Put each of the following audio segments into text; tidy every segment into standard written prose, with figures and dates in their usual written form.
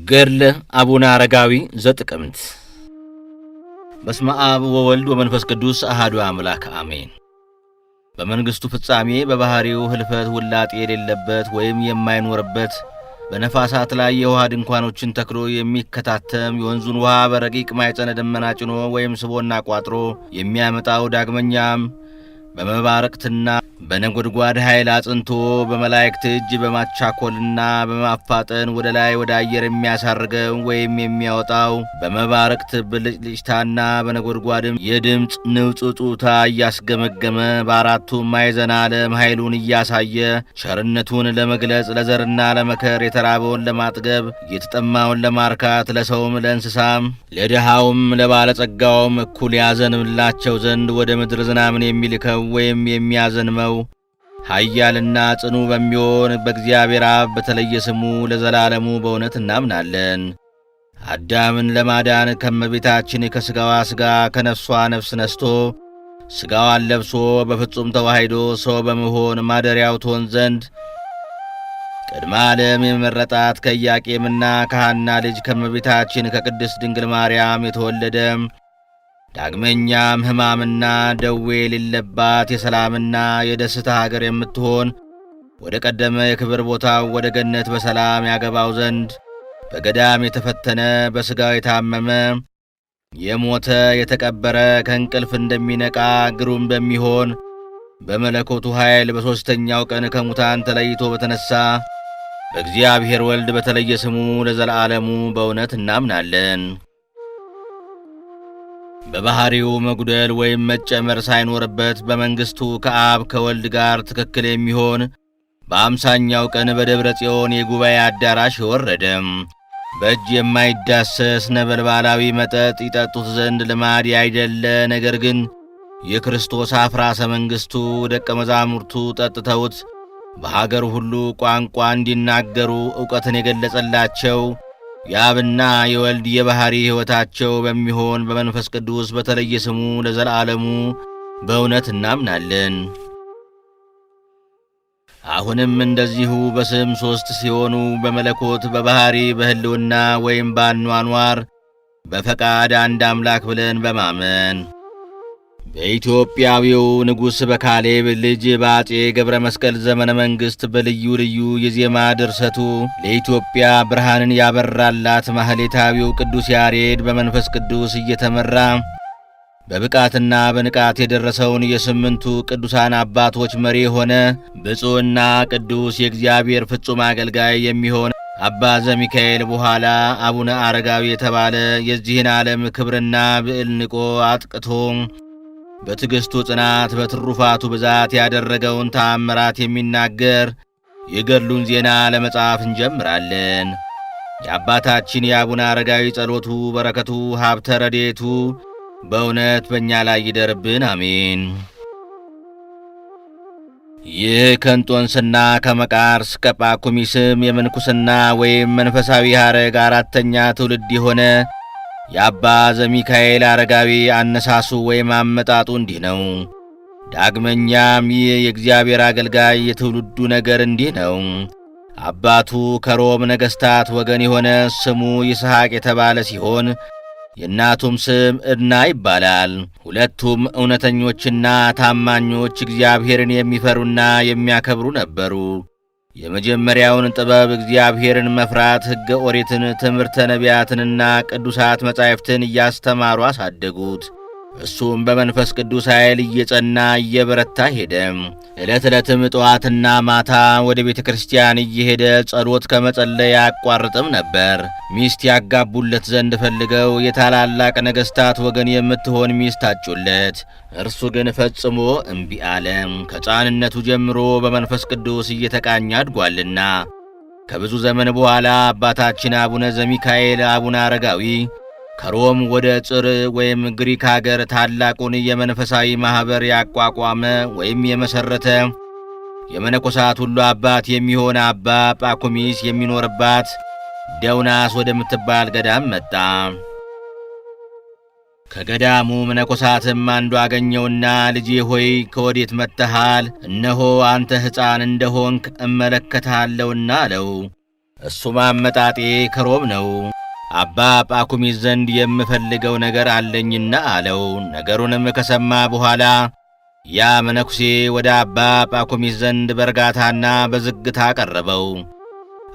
ገድለ አቡነ አረጋዊ ዘጥቅምት። በስመ አብ ወወልድ ወመንፈስ ቅዱስ አሐዱ አምላክ አሜን። በመንግስቱ ፍጻሜ በባህሪው ህልፈት ውላጤ የሌለበት ወይም የማይኖርበት በነፋሳት ላይ የውሃ ድንኳኖችን ተክሎ የሚከታተም የወንዙን ውሃ በረቂቅ ማኅፀነ ደመና ጭኖ ወይም ስቦና ቋጥሮ የሚያመጣው ዳግመኛም በመባረቅትና በነጎድጓድ ኃይል አጽንቶ በመላእክት እጅ በማቻኮልና በማፋጠን ወደ ላይ ወደ አየር የሚያሳርገው ወይም የሚያወጣው በመባረቅት ብልጭልጭታና በነጎድጓድም የድምፅ ንውጽውጽታ እያስገመገመ በአራቱ ማዕዘነ ዓለም ኃይሉን እያሳየ ቸርነቱን ለመግለጽ ለዘርና ለመከር የተራበውን ለማጥገብ የተጠማውን ለማርካት ለሰውም ለእንስሳም ለድሃውም ለባለጸጋውም እኩል ያዘንምላቸው ዘንድ ወደ ምድር ዝናምን የሚልከው ወይም የሚያዘንመው ኃያልና ጽኑ በሚሆን በእግዚአብሔር አብ በተለየ ስሙ ለዘላለሙ በእውነት እናምናለን። አዳምን ለማዳን ከመቤታችን ከሥጋዋ ሥጋ ከነፍሷ ነፍስ ነስቶ ሥጋዋን ለብሶ በፍጹም ተዋሂዶ ሰው በመሆን ማደሪያው ትሆን ዘንድ ቅድመ ዓለም የመረጣት ከኢያቄምና ከሐና ልጅ ከመቤታችን ከቅድስት ድንግል ማርያም የተወለደ ዳግመኛም ሕማምና ደዌ የሌለባት የሰላምና የደስታ ሀገር የምትሆን ወደ ቀደመ የክብር ቦታው ወደ ገነት በሰላም ያገባው ዘንድ በገዳም የተፈተነ በሥጋው የታመመ የሞተ የተቀበረ ከእንቅልፍ እንደሚነቃ ግሩም በሚሆን በመለኮቱ ኃይል በሦስተኛው ቀን ከሙታን ተለይቶ በተነሣ በእግዚአብሔር ወልድ በተለየ ስሙ ለዘላለሙ በእውነት እናምናለን። በባህሪው መጉደል ወይም መጨመር ሳይኖርበት በመንግስቱ ከአብ ከወልድ ጋር ትክክል የሚሆን በአምሳኛው ቀን በደብረ ጽዮን የጉባኤ አዳራሽ ወረደ። በእጅ የማይዳሰስ ነበልባላዊ መጠጥ ይጠጡት ዘንድ ልማድ ያይደለ፣ ነገር ግን የክርስቶስ አፍራሰ መንግስቱ ደቀ መዛሙርቱ ጠጥተውት በሀገር ሁሉ ቋንቋ እንዲናገሩ ዕውቀትን የገለጸላቸው የአብና የወልድ የባሕሪ ሕይወታቸው በሚሆን በመንፈስ ቅዱስ በተለየ ስሙ ለዘላለሙ በእውነት እናምናለን። አሁንም እንደዚሁ በስም ሦስት ሲሆኑ በመለኮት በባሕሪ በሕልውና ወይም በአኗኗር በፈቃድ አንድ አምላክ ብለን በማመን በኢትዮጵያዊው ንጉሥ በካሌብ ልጅ በአፄ ገብረ መስቀል ዘመነ መንግሥት በልዩ ልዩ የዜማ ድርሰቱ ለኢትዮጵያ ብርሃንን ያበራላት ማኅሌታዊው ቅዱስ ያሬድ በመንፈስ ቅዱስ እየተመራ በብቃትና በንቃት የደረሰውን የስምንቱ ቅዱሳን አባቶች መሪ የሆነ ብፁዕና ቅዱስ የእግዚአብሔር ፍጹም አገልጋይ የሚሆን አባ ዘሚካኤል በኋላ አቡነ አረጋዊ የተባለ የዚህን ዓለም ክብርና ብዕል ንቆ አጥቅቶ በትዕግሥቱ ጽናት በትሩፋቱ ብዛት ያደረገውን ተአምራት የሚናገር የገድሉን ዜና ለመጻፍ እንጀምራለን። የአባታችን የአቡነ አረጋዊ ጸሎቱ፣ በረከቱ፣ ሀብተ ረድኤቱ በእውነት በእኛ ላይ ይደርብን፣ አሜን። ይህ ከእንጦንስና ከመቃርስ ከጳኩሚስም የምንኩስና ወይም መንፈሳዊ ሐረግ አራተኛ ትውልድ የሆነ የአባ ዘሚካኤል አረጋዊ አነሳሱ ወይም አመጣጡ እንዲህ ነው። ዳግመኛም ይህ የእግዚአብሔር አገልጋይ የትውልዱ ነገር እንዲህ ነው። አባቱ ከሮም ነገሥታት ወገን የሆነ ስሙ ይስሐቅ የተባለ ሲሆን የእናቱም ስም ዕድና ይባላል። ሁለቱም እውነተኞችና ታማኞች እግዚአብሔርን የሚፈሩና የሚያከብሩ ነበሩ። የመጀመሪያውን ጥበብ እግዚአብሔርን መፍራት ሕገ ኦሪትን፣ ትምህርተ ነቢያትንና ቅዱሳት መጻሕፍትን እያስተማሩ አሳደጉት። እሱም በመንፈስ ቅዱስ ኃይል እየጸና እየበረታ ሄደ። ዕለት ዕለትም ጠዋትና ማታ ወደ ቤተ ክርስቲያን እየሄደ ጸሎት ከመጸለይ አያቋርጥም ነበር። ሚስት ያጋቡለት ዘንድ ፈልገው የታላላቅ ነገሥታት ወገን የምትሆን ሚስት አጩለት። እርሱ ግን ፈጽሞ እምቢ አለ። ከሕፃንነቱ ጀምሮ በመንፈስ ቅዱስ እየተቃኘ አድጓልና። ከብዙ ዘመን በኋላ አባታችን አቡነ ዘሚካኤል አቡነ አረጋዊ ከሮም ወደ ጽር ወይም ግሪክ አገር ታላቁን የመንፈሳዊ ማኅበር ያቋቋመ ወይም የመሠረተ የመነኮሳት ሁሉ አባት የሚሆን አባ ጳኩሚስ የሚኖርባት ደውናስ ወደምትባል ገዳም መጣ። ከገዳሙ መነኮሳትም አንዱ አገኘውና ልጄ ሆይ ከወዴት መጥተሃል? እነሆ አንተ ሕፃን እንደሆንክ እመለከታለሁና አለው። እሱም አመጣጤ ከሮም ነው። አባ ጳኩሚስ ዘንድ የምፈልገው ነገር አለኝና አለው። ነገሩንም ከሰማ በኋላ ያ መነኩሴ ወደ አባ ጳኩሚስ ዘንድ በእርጋታና በዝግታ ቀረበው።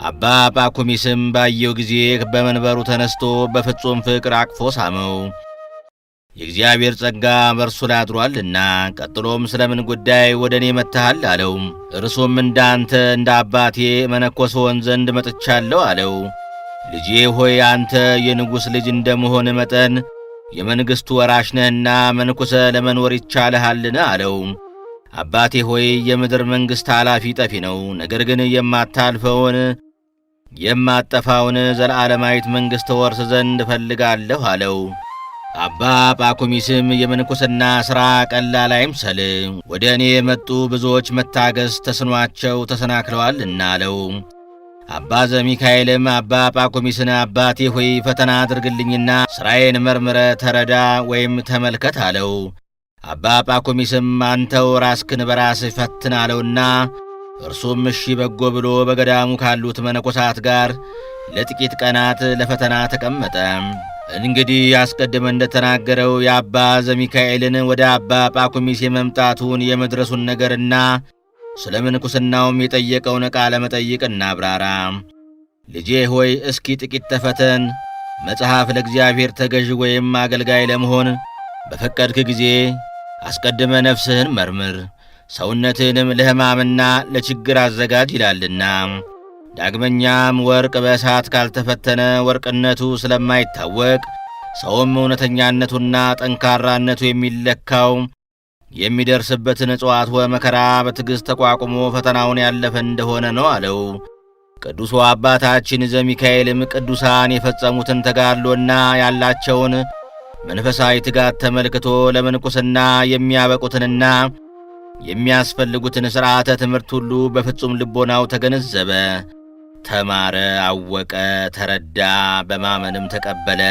አባ ጳኩሚስም ባየው ጊዜ በመንበሩ ተነስቶ በፍጹም ፍቅር አቅፎ ሳመው። የእግዚአብሔር ጸጋ በእርሱ ላይ አድሯልና። ቀጥሎም ስለምን ጉዳይ ወደ እኔ መጥተሃል አለው። እርሱም እንዳንተ እንደ አባቴ መነኮስ ሆን ዘንድ መጥቻለሁ አለው። ልጄ ሆይ አንተ የንጉሥ ልጅ እንደመሆን መጠን የመንግሥቱ ወራሽ ነህና መንኩሰ ለመኖር ይቻልሃልን አለው። አባቴ ሆይ የምድር መንግሥት ኃላፊ ጠፊ ነው፣ ነገር ግን የማጠፋውን ዘለዓለማዊት መንግሥት ወርስ ዘንድ እፈልጋለሁ አለው። አባ ጳኩሚስም የምንኩስና ሥራ ቀላል አይምሰል፣ ወደ እኔ የመጡ ብዙዎች መታገስ ተስኗቸው ተሰናክለዋልና አለው። አባ ዘሚካኤልም አባ ጳኩሚስን አባቴ ሆይ ፈተና አድርግልኝና ሥራዬን መርምረ ተረዳ ወይም ተመልከት አለው። አባ ጳኩሚስም አንተው ራስክን በራስህ ፈትን አለውና እርሱም እሺ በጎ ብሎ በገዳሙ ካሉት መነኮሳት ጋር ለጥቂት ቀናት ለፈተና ተቀመጠ። እንግዲህ አስቀድመ እንደተናገረው የአባ ዘሚካኤልን ወደ አባ ጳኩሚስ የመምጣቱን የመድረሱን ነገርና ስለ ምንኩስናውም የጠየቀውን ቃለ መጠይቅ እናብራራ። ልጄ ሆይ እስኪ ጥቂት ተፈተን። መጽሐፍ ለእግዚአብሔር ተገዥ ወይም አገልጋይ ለመሆን በፈቀድክ ጊዜ አስቀድመ ነፍስህን መርምር፣ ሰውነትህንም ለሕማምና ለችግር አዘጋጅ ይላልና። ዳግመኛም ወርቅ በእሳት ካልተፈተነ ወርቅነቱ ስለማይታወቅ ሰውም እውነተኛነቱና ጠንካራነቱ የሚለካው የሚደርስበትን ዕጽዋት ወመከራ በትዕግሥት ተቋቁሞ ፈተናውን ያለፈ እንደሆነ ነው አለው። ቅዱሱ አባታችን ዘሚካኤልም ቅዱሳን የፈጸሙትን ተጋድሎና ያላቸውን መንፈሳዊ ትጋት ተመልክቶ ለምንኩስና የሚያበቁትንና የሚያስፈልጉትን ሥርዓተ ትምህርት ሁሉ በፍጹም ልቦናው ተገነዘበ፣ ተማረ፣ አወቀ፣ ተረዳ፣ በማመንም ተቀበለ።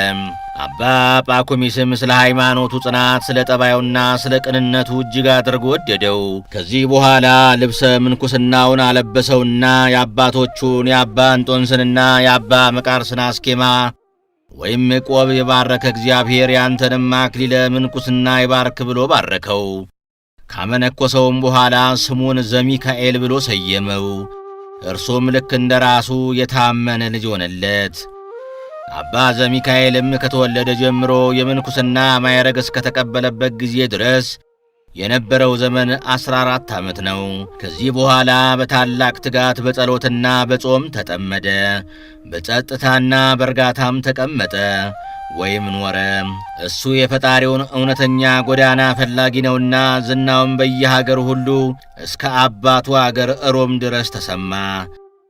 አባ ጳኩሚስም ስለ ሃይማኖቱ ጽናት፣ ስለ ጠባዩና ስለ ቅንነቱ እጅግ አድርጎ ወደደው። ከዚህ በኋላ ልብሰ ምንኩስናውን አለበሰውና የአባቶቹን የአባ እንጦንስንና የአባ መቃርስን አስኬማ ወይም ቆብ የባረከ እግዚአብሔር ያንተንም አክሊለ ምንኩስና ይባርክ ብሎ ባረከው። ካመነኮሰውም በኋላ ስሙን ዘሚካኤል ብሎ ሰየመው። እርሱም ልክ እንደ ራሱ የታመነ ልጅ ሆነለት። አባ ዘሚካኤልም ከተወለደ ጀምሮ የምንኩስና ማዕረግ እስከተቀበለበት ጊዜ ድረስ የነበረው ዘመን 14 ዓመት ነው። ከዚህ በኋላ በታላቅ ትጋት በጸሎትና በጾም ተጠመደ። በጸጥታና በእርጋታም ተቀመጠ ወይም ኖረ። እሱ የፈጣሪውን እውነተኛ ጎዳና ፈላጊ ነውና ዝናውም በየሀገሩ ሁሉ እስከ አባቱ አገር ሮም ድረስ ተሰማ።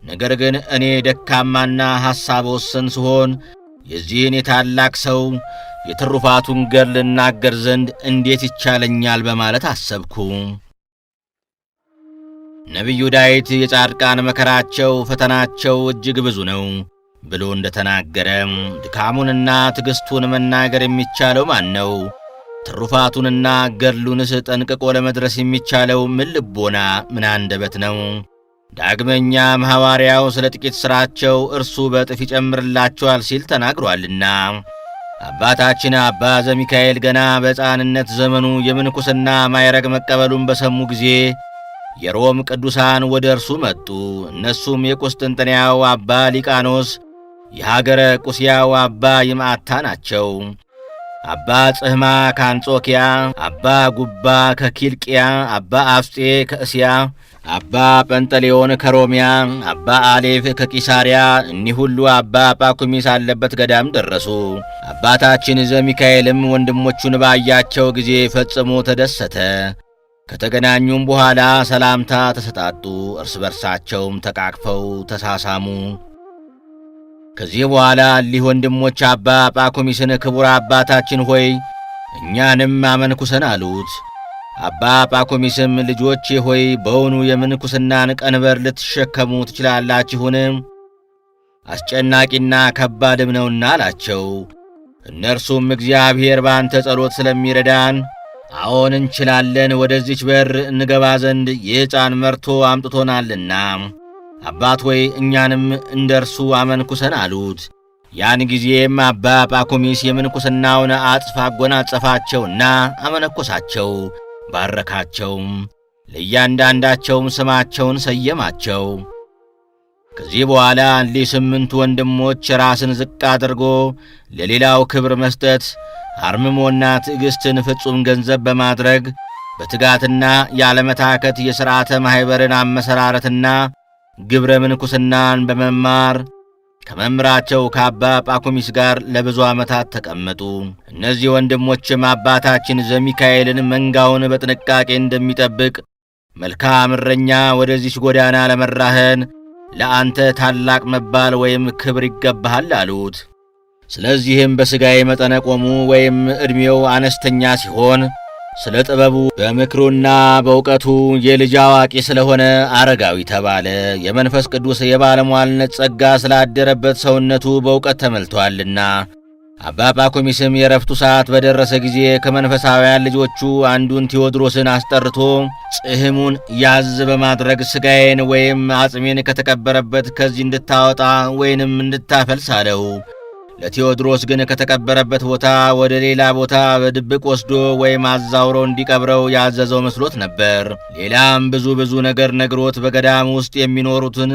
ነገር ግን እኔ ደካማና ሐሳብ ወሰን ስሆን የዚህን የታላቅ ሰው የትሩፋቱን ገድል ልናገር ዘንድ እንዴት ይቻለኛል በማለት አሰብኩ። ነቢዩ ዳዊት የጻድቃን መከራቸው ፈተናቸው እጅግ ብዙ ነው ብሎ እንደተናገረ ድካሙንና ትዕግሥቱን መናገር የሚቻለው ማን ነው? ትሩፋቱንና ገድሉንስ ጠንቅቆ ለመድረስ የሚቻለው ምን ልቦና ምን አንደበት ነው? ዳግመኛም ሐዋርያው ስለ ጥቂት ሥራቸው እርሱ በእጥፍ ይጨምርላቸዋል ሲል ተናግሯልና። አባታችን አባ ዘሚካኤል ገና በሕፃንነት ዘመኑ የምንኩስና ማዕረግ መቀበሉን በሰሙ ጊዜ የሮም ቅዱሳን ወደ እርሱ መጡ። እነሱም የቁስጥንጥንያው አባ ሊቃኖስ፣ የሀገረ ቁስያው አባ ይምዓታ ናቸው። አባ ጽሕማ ከአንጾኪያ፣ አባ ጉባ ከኪልቅያ፣ አባ አፍጼ ከእስያ፣ አባ ጰንጠሌዎን ከሮሚያ፣ አባ አሌፍ ከቂሳርያ እኒህ ሁሉ አባ ጳኩሚስ አለበት ገዳም ደረሱ። አባታችን ዘሚካኤልም ወንድሞቹን ባያቸው ጊዜ ፈጽሞ ተደሰተ። ከተገናኙም በኋላ ሰላምታ ተሰጣጡ። እርስ በርሳቸውም ተቃቅፈው ተሳሳሙ። ከዚህ በኋላ እሊህ ወንድሞች አባ ጳኩሚስን ክቡር አባታችን ሆይ እኛንም አመንኩሰን አሉት። አባ ጳኩሚስም ልጆቼ ሆይ በውኑ የምንኩስናን ቀንበር ልትሸከሙ ትችላላችሁን? አስጨናቂና ከባድም ነውና አላቸው። እነርሱም እግዚአብሔር በአንተ ጸሎት ስለሚረዳን አዎን እንችላለን፣ ወደዚች በር እንገባ ዘንድ የሕፃን መርቶ አምጥቶናልና አባት ሆይ እኛንም እንደርሱ አመንኩሰን አሉት። ያን ጊዜም አባ ጳኩሚስ የምንኩስናውን አጽፍ አጎናጸፋቸውና አመነኮሳቸው፣ ባረካቸውም። ለእያንዳንዳቸውም ስማቸውን ሰየማቸው። ከዚህ በኋላ ለ8 ወንድሞች ራስን ዝቅ አድርጎ ለሌላው ክብር መስጠት፣ አርምሞና ትዕግሥትን ፍጹም ገንዘብ በማድረግ በትጋትና ያለመታከት የሥርዓተ ማኅበርን አመሰራረትና ግብረ ምንኩስናን በመማር ከመምህራቸው ከአባ ጳኩሚስ ጋር ለብዙ ዓመታት ተቀመጡ። እነዚህ ወንድሞችም አባታችን ዘሚካኤልን መንጋውን በጥንቃቄ እንደሚጠብቅ መልካም እረኛ ወደዚች ጎዳና ለመራህን ለአንተ ታላቅ መባል ወይም ክብር ይገባሃል አሉት። ስለዚህም በሥጋዬ መጠነ ቆሙ ወይም ዕድሜው አነስተኛ ሲሆን ስለ ጥበቡ በምክሩና በእውቀቱ የልጅ አዋቂ ስለሆነ አረጋዊ ተባለ። የመንፈስ ቅዱስ የባለሟልነት ጸጋ ስላደረበት ሰውነቱ በእውቀት ተመልቶአልና። አባ ጳኩሚስም የረፍቱ ሰዓት በደረሰ ጊዜ ከመንፈሳውያን ልጆቹ አንዱን ቴዎድሮስን አስጠርቶ ጽሕሙን ያዝ በማድረግ ሥጋዬን ወይም አጽሜን ከተቀበረበት ከዚህ እንድታወጣ ወይንም እንድታፈልስ አለው። ለቴዎድሮስ ግን ከተቀበረበት ቦታ ወደ ሌላ ቦታ በድብቅ ወስዶ ወይም አዛውሮ እንዲቀብረው ያዘዘው መስሎት ነበር። ሌላም ብዙ ነገር ነግሮት በገዳም ውስጥ የሚኖሩትን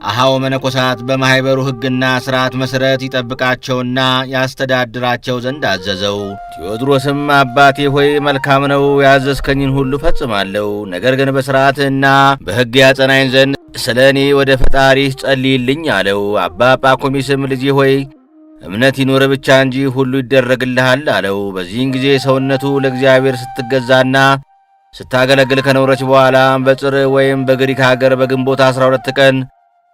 አሃው መነኮሳት በማኅበሩ ሕግና ሥርዓት መሠረት ይጠብቃቸውና ያስተዳድራቸው ዘንድ አዘዘው። ቴዎድሮስም አባቴ ሆይ መልካም ነው፣ ያዘዝከኝን ሁሉ ፈጽማለሁ። ነገር ግን በሥርዓትህና በሕግ ያጸናኝ ዘንድ ስለ እኔ ወደ ፈጣሪህ ጸልይልኝ አለው። አባ ጳኩሚስም ልጄ ሆይ እምነት ይኖር ብቻ እንጂ ሁሉ ይደረግልሃል አለው። በዚህን ጊዜ ሰውነቱ ለእግዚአብሔር ስትገዛና ስታገለግል ከኖረች በኋላ በጽር ወይም በግሪክ ሀገር በግንቦት 12 ቀን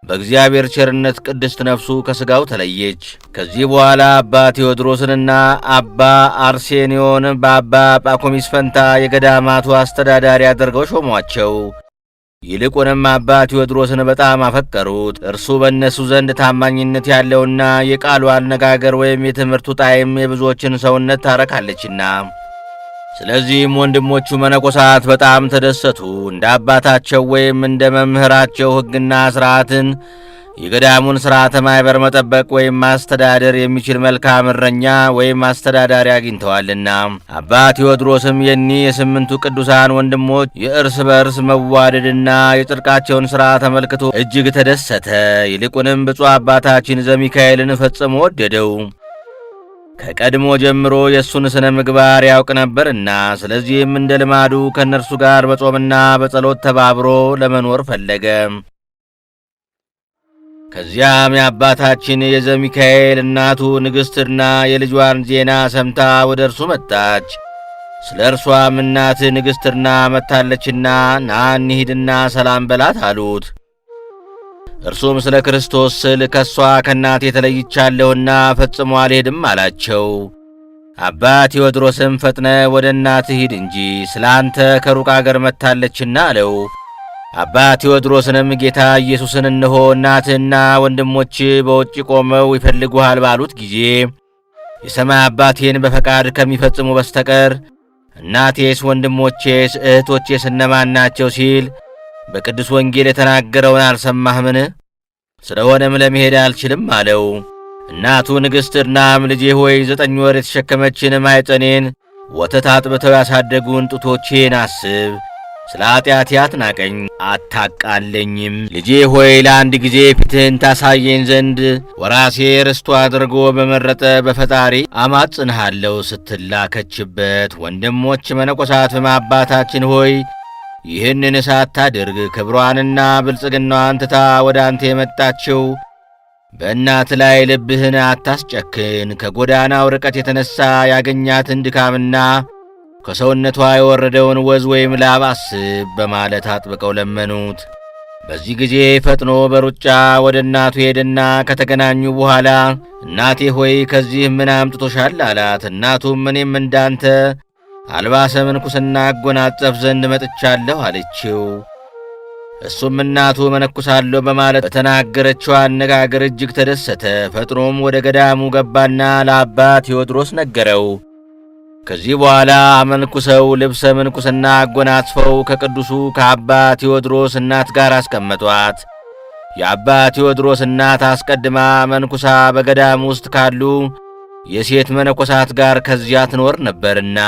በእግዚአብሔር ቸርነት ቅድስት ነፍሱ ከሥጋው ተለየች። ከዚህ በኋላ አባ ቴዎድሮስንና አባ አርሴኒዮን በአባ ጳኩሚስ ፈንታ የገዳማቱ አስተዳዳሪ አድርገው ሾሟቸው። ይልቁንም አባ ቴዎድሮስን በጣም አፈቀሩት። እርሱ በእነሱ ዘንድ ታማኝነት ያለውና የቃሉ አነጋገር ወይም የትምህርቱ ጣዕም የብዙዎችን ሰውነት ታረካለችና። ስለዚህም ወንድሞቹ መነኮሳት በጣም ተደሰቱ። እንደ አባታቸው ወይም እንደ መምህራቸው ሕግና ሥርዓትን የገዳሙን ሥርዓተ ማኅበር መጠበቅ ወይም ማስተዳደር የሚችል መልካም እረኛ ወይም አስተዳዳሪ አግኝተዋልና። አባ ቴዎድሮስም የኒህ የ8ቱ ቅዱሳን ወንድሞች የእርስ በእርስ መዋደድና የጽድቃቸውን ሥራ ተመልክቶ እጅግ ተደሰተ። ይልቁንም ብፁዕ አባታችን ዘሚካኤልን ፈጽሞ ወደደው። ከቀድሞ ጀምሮ የእሱን ስነ ምግባር ያውቅ ነበርና፣ ስለዚህም እንደ ልማዱ ከእነርሱ ጋር በጾምና በጸሎት ተባብሮ ለመኖር ፈለገ። ከዚያም የአባታችን የዘሚካኤል እናቱ ንግሥትና የልጇን ዜና ሰምታ ወደ እርሱ መጣች። ስለ እርሷም እናት ንግሥትና መጥታለችና ና እንሂድና ሰላም በላት አሉት። እርሱም ስለ ክርስቶስ ስል ከእሷ ከእናቴ ተለይቻለሁና ፈጽሞ አልሄድም አላቸው። አባ ቴዎድሮስም ፈጥነ ወደ እናትህ ሂድ እንጂ ስለ አንተ ከሩቅ አገር መጥታለችና አለው። አባ ቴዎድሮስንም ጌታ ኢየሱስን እነሆ እናትህና ወንድሞች በውጭ ቆመው ይፈልጉሃል ባሉት ጊዜ የሰማይ አባቴን በፈቃድ ከሚፈጽሙ በስተቀር እናቴስ ወንድሞቼስ እህቶቼስ እነማን ናቸው ሲል በቅዱስ ወንጌል የተናገረውን አልሰማህምን? ስለሆነም ለመሄድ አልችልም አለው። እናቱ ንግሥትናም ልጄ ሆይ 9 ወር የተሸከመችን ማኅፀኔን ወተት አጥብተው ያሳደጉን ጡቶቼን አስብ። ስለ ኃጢአቴ አትናቀኝ አታቃለኝም። ልጄ ሆይ ለአንድ ጊዜ ፊትህን ታሳየኝ ዘንድ ወራሴ ርስቱ አድርጎ በመረጠ በፈጣሪ አማጽንሃለሁ ስትላከችበት። ወንድሞች መነኮሳትም አባታችን ሆይ ይህንን ሳታደርግ ክብሯንና ብልጽግናዋን ትታ ወደ አንተ የመጣችው በእናት ላይ ልብህን አታስጨክን። ከጎዳናው ርቀት የተነሣ ያገኛትን ድካምና ከሰውነቷ የወረደውን ወዝ ወይም ላብ አስብ በማለት አጥብቀው ለመኑት። በዚህ ጊዜ ፈጥኖ በሩጫ ወደ እናቱ ሄደና ከተገናኙ በኋላ እናቴ ሆይ ከዚህ ምን አምጥቶሻል አላት። እናቱም እኔም እንዳንተ አልባሰ ምንኩስና አጎናጸፍ ዘንድ መጥቻለሁ አለችው። እሱም እናቱ መነኩሳለሁ በማለት በተናገረችው አነጋገር እጅግ ተደሰተ። ፈጥኖም ወደ ገዳሙ ገባና ለአባ ቴዎድሮስ ነገረው። ከዚህ በኋላ አመንኩሰው ልብሰ ምንኩስና አጎናጽፈው ከቅዱሱ ከአባ ቴዎድሮስ እናት ጋር አስቀመጧት። የአባ ቴዎድሮስ እናት አስቀድማ መንኩሳ በገዳም ውስጥ ካሉ የሴት መነኮሳት ጋር ከዚያ ትኖር ነበርና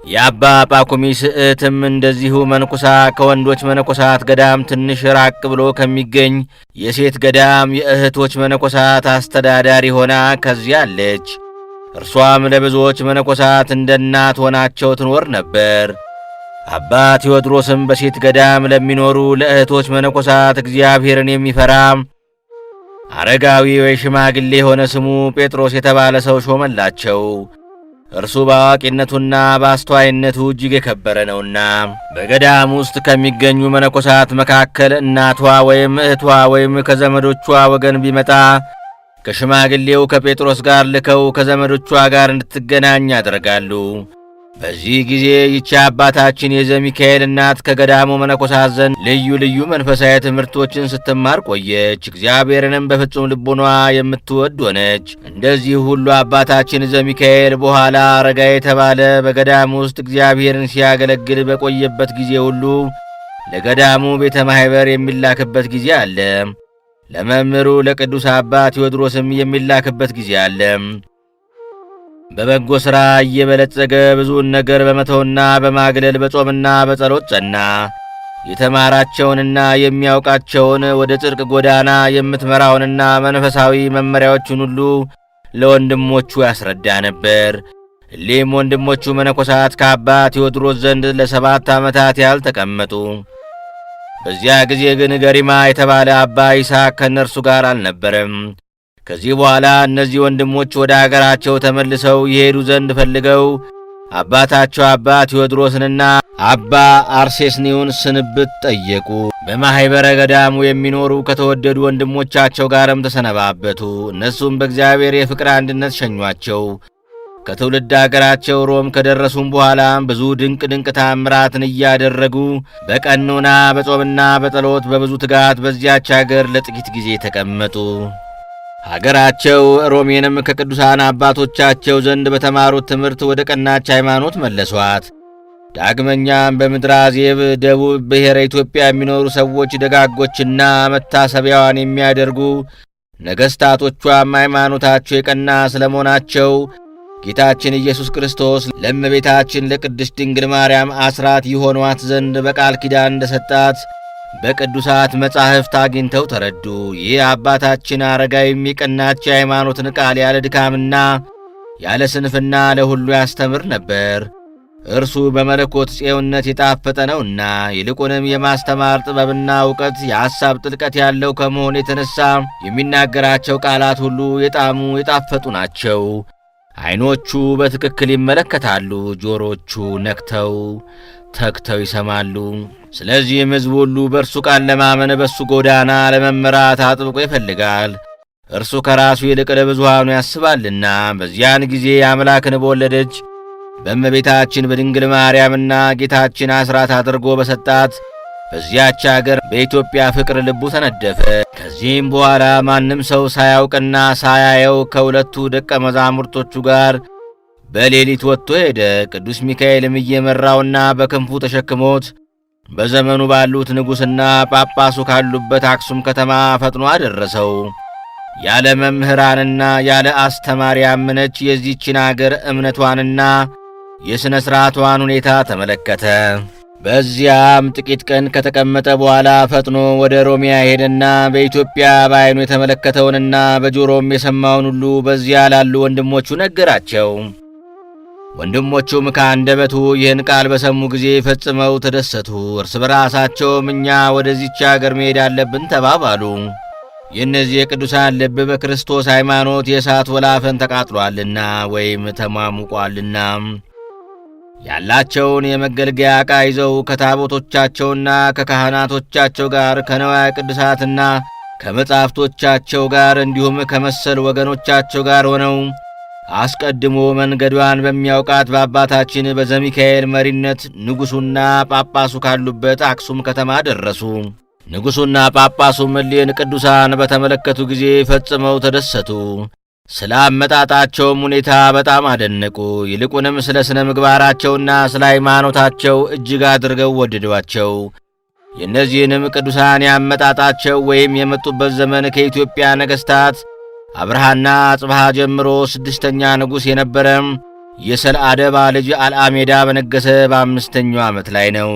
የአባ ጳኩሚስ እህትም እንደዚሁ መንኩሳ ከወንዶች መነኮሳት ገዳም ትንሽ ራቅ ብሎ ከሚገኝ የሴት ገዳም የእህቶች መነኮሳት አስተዳዳሪ ሆና ከዚያ አለች። እርሷም ለብዙዎች መነኮሳት እንደ እናት ሆናቸው ትኖር ነበር። አባ ቴዎድሮስም በሴት ገዳም ለሚኖሩ ለእህቶች መነኮሳት እግዚአብሔርን የሚፈራ አረጋዊ ወይ ሽማግሌ የሆነ ስሙ ጴጥሮስ የተባለ ሰው ሾመላቸው። እርሱ በአዋቂነቱና በአስተዋይነቱ እጅግ የከበረ ነውና በገዳም ውስጥ ከሚገኙ መነኮሳት መካከል እናቷ ወይም እህቷ ወይም ከዘመዶቿ ወገን ቢመጣ ከሽማግሌው ከጴጥሮስ ጋር ልከው ከዘመዶቿ ጋር እንድትገናኝ ያደርጋሉ። በዚህ ጊዜ ይቺ አባታችን የዘሚካኤል እናት ከገዳሙ መነኮሳት ዘንድ ልዩ ልዩ መንፈሳዊ ትምህርቶችን ስትማር ቆየች። እግዚአብሔርንም በፍጹም ልቦኗ የምትወድ ሆነች። እንደዚህ ሁሉ አባታችን ዘሚካኤል በኋላ አረጋዊ የተባለ በገዳሙ ውስጥ እግዚአብሔርን ሲያገለግል በቆየበት ጊዜ ሁሉ ለገዳሙ ቤተ ማኅበር የሚላክበት ጊዜ አለ። ለመምህሩ ለቅዱስ አባ ቴዎድሮስም የሚላክበት ጊዜ አለ። በበጎ ሥራ እየበለጸገ ብዙውን ነገር በመተውና በማግለል በጾምና በጸሎት ጸና። የተማራቸውንና የሚያውቃቸውን ወደ ጽድቅ ጎዳና የምትመራውንና መንፈሳዊ መመሪያዎቹን ሁሉ ለወንድሞቹ ያስረዳ ነበር። እሊህም ወንድሞቹ መነኮሳት ከአባ ቴዎድሮስ ዘንድ ለ7 ዓመታት ያህል ተቀመጡ። በዚያ ጊዜ ግን ገሪማ የተባለ አባ ይስሐቅ ከእነርሱ ጋር አልነበረም። ከዚህ በኋላ እነዚህ ወንድሞች ወደ አገራቸው ተመልሰው ይሄዱ ዘንድ ፈልገው አባታቸው አባ ቴዎድሮስንና አባ አርሴስኒውን ስንብት ጠየቁ። በማኅበረ ገዳሙ የሚኖሩ ከተወደዱ ወንድሞቻቸው ጋርም ተሰነባበቱ። እነሱም በእግዚአብሔር የፍቅር አንድነት ሸኟቸው። ከትውልድ አገራቸው ሮም ከደረሱም በኋላ ብዙ ድንቅ ድንቅ ታምራትን እያደረጉ በቀኖና በጾምና በጸሎት በብዙ ትጋት በዚያች አገር ለጥቂት ጊዜ ተቀመጡ። አገራቸው ሮሜንም ከቅዱሳን አባቶቻቸው ዘንድ በተማሩት ትምህርት ወደ ቀናች ሃይማኖት መለሷት። ዳግመኛም በምድረ አዜብ ደቡብ ብሔረ ኢትዮጵያ የሚኖሩ ሰዎች ደጋጎችና መታሰቢያዋን የሚያደርጉ ነገሥታቶቿም ሃይማኖታቸው የቀና ስለመሆናቸው ጌታችን ኢየሱስ ክርስቶስ ለእመቤታችን ለቅድስት ድንግል ማርያም አስራት ይሆኗት ዘንድ በቃል ኪዳን እንደሰጣት በቅዱሳት መጻሕፍት አግኝተው ተረዱ። ይህ አባታችን አረጋዊ የቀናች የሃይማኖትን ቃል ያለ ድካምና ያለ ስንፍና ለሁሉ ያስተምር ነበር። እርሱ በመለኮት ጽዮነት የጣፈጠ ነውና ይልቁንም የማስተማር ጥበብና ዕውቀት የሐሳብ ጥልቀት ያለው ከመሆኑ የተነሣ የሚናገራቸው ቃላት ሁሉ የጣሙ የጣፈጡ ናቸው። ዓይኖቹ በትክክል ይመለከታሉ፣ ጆሮቹ ነክተው ተግተው ይሰማሉ። ስለዚህም ሕዝብ ሁሉ በእርሱ ቃል ለማመን በእሱ ጎዳና ለመመራት አጥብቆ ይፈልጋል። እርሱ ከራሱ ይልቅ ለብዙሃኑ ያስባልና። በዚያን ጊዜ አምላክን በወለደች በእመቤታችን በድንግል ማርያምና ጌታችን አስራት አድርጎ በሰጣት በዚያች አገር በኢትዮጵያ ፍቅር ልቡ ተነደፈ። ከዚህም በኋላ ማንም ሰው ሳያውቅና ሳያየው ከሁለቱ ደቀ መዛሙርቶቹ ጋር በሌሊት ወጥቶ ሄደ። ቅዱስ ሚካኤልም እየመራውና በክንፉ ተሸክሞት በዘመኑ ባሉት ንጉሥና ጳጳሱ ካሉበት አክሱም ከተማ ፈጥኖ አደረሰው። ያለ መምህራንና ያለ አስተማሪ ያመነች የዚህችን አገር እምነቷንና የሥነ ሥርዓቷን ሁኔታ ተመለከተ። በዚያም ጥቂት ቀን ከተቀመጠ በኋላ ፈጥኖ ወደ ሮሚያ ሄደና በኢትዮጵያ በዓይኑ የተመለከተውንና በጆሮም የሰማውን ሁሉ በዚያ ላሉ ወንድሞቹ ነገራቸው። ወንድሞቹም ከአንደበቱ ይህን ቃል በሰሙ ጊዜ ፈጽመው ተደሰቱ። እርስ በራሳቸውም እኛ ወደዚች አገር መሄድ አለብን ተባባሉ። የእነዚህ የቅዱሳን ልብ በክርስቶስ ሃይማኖት የእሳት ወላፈን ተቃጥሏልና ወይም ተሟሙቋልና ያላቸውን የመገልገያ ዕቃ ይዘው ከታቦቶቻቸውና ከካህናቶቻቸው ጋር ከነዋያ ቅዱሳትና ከመጻሕፍቶቻቸው ጋር እንዲሁም ከመሰል ወገኖቻቸው ጋር ሆነው አስቀድሞ መንገዷን በሚያውቃት በአባታችን በዘሚካኤል መሪነት ንጉሡና ጳጳሱ ካሉበት አክሱም ከተማ ደረሱ። ንጉሡና ጳጳሱም እሊህን ቅዱሳን በተመለከቱ ጊዜ ፈጽመው ተደሰቱ። ስለ አመጣጣቸውም ሁኔታ በጣም አደነቁ። ይልቁንም ስለ ስነ ምግባራቸውና ስለ ሃይማኖታቸው እጅግ አድርገው ወደዷቸው። የእነዚህንም ቅዱሳን ያመጣጣቸው ወይም የመጡበት ዘመን ከኢትዮጵያ ነገሥታት አብርሃና አጽብሃ ጀምሮ 6ኛ ንጉሥ የነበረ የሰልአደባ ልጅ አልአሜዳ በነገሰ በ5ኛው ዓመት ላይ ነው።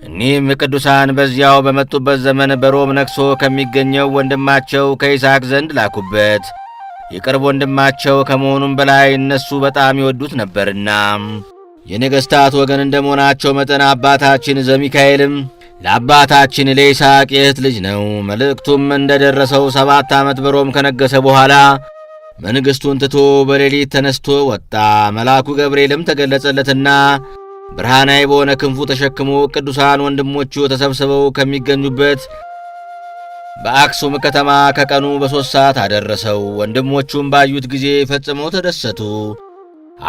እኒህም ቅዱሳን በዚያው በመጡበት ዘመን በሮም ነግሶ ከሚገኘው ወንድማቸው ከይስሐቅ ዘንድ ላኩበት። የቅርብ ወንድማቸው ከመሆኑም በላይ እነሱ በጣም ይወዱት ነበርና የነገሥታት ወገን እንደመሆናቸው መጠን አባታችን ዘሚካኤልም ለአባታችን ለይስሐቅ የእህት ልጅ ነው። መልእክቱም እንደደረሰው 7 ዓመት በሮም ከነገሰ በኋላ መንግሥቱን ትቶ በሌሊት ተነስቶ ወጣ። መልአኩ ገብርኤልም ተገለጸለትና ብርሃናዊ በሆነ ክንፉ ተሸክሞ ቅዱሳን ወንድሞቹ ተሰብስበው ከሚገኙበት በአክሱም ከተማ ከቀኑ በ3 ሰዓት አደረሰው። ወንድሞቹም ባዩት ጊዜ ፈጽመው ተደሰቱ።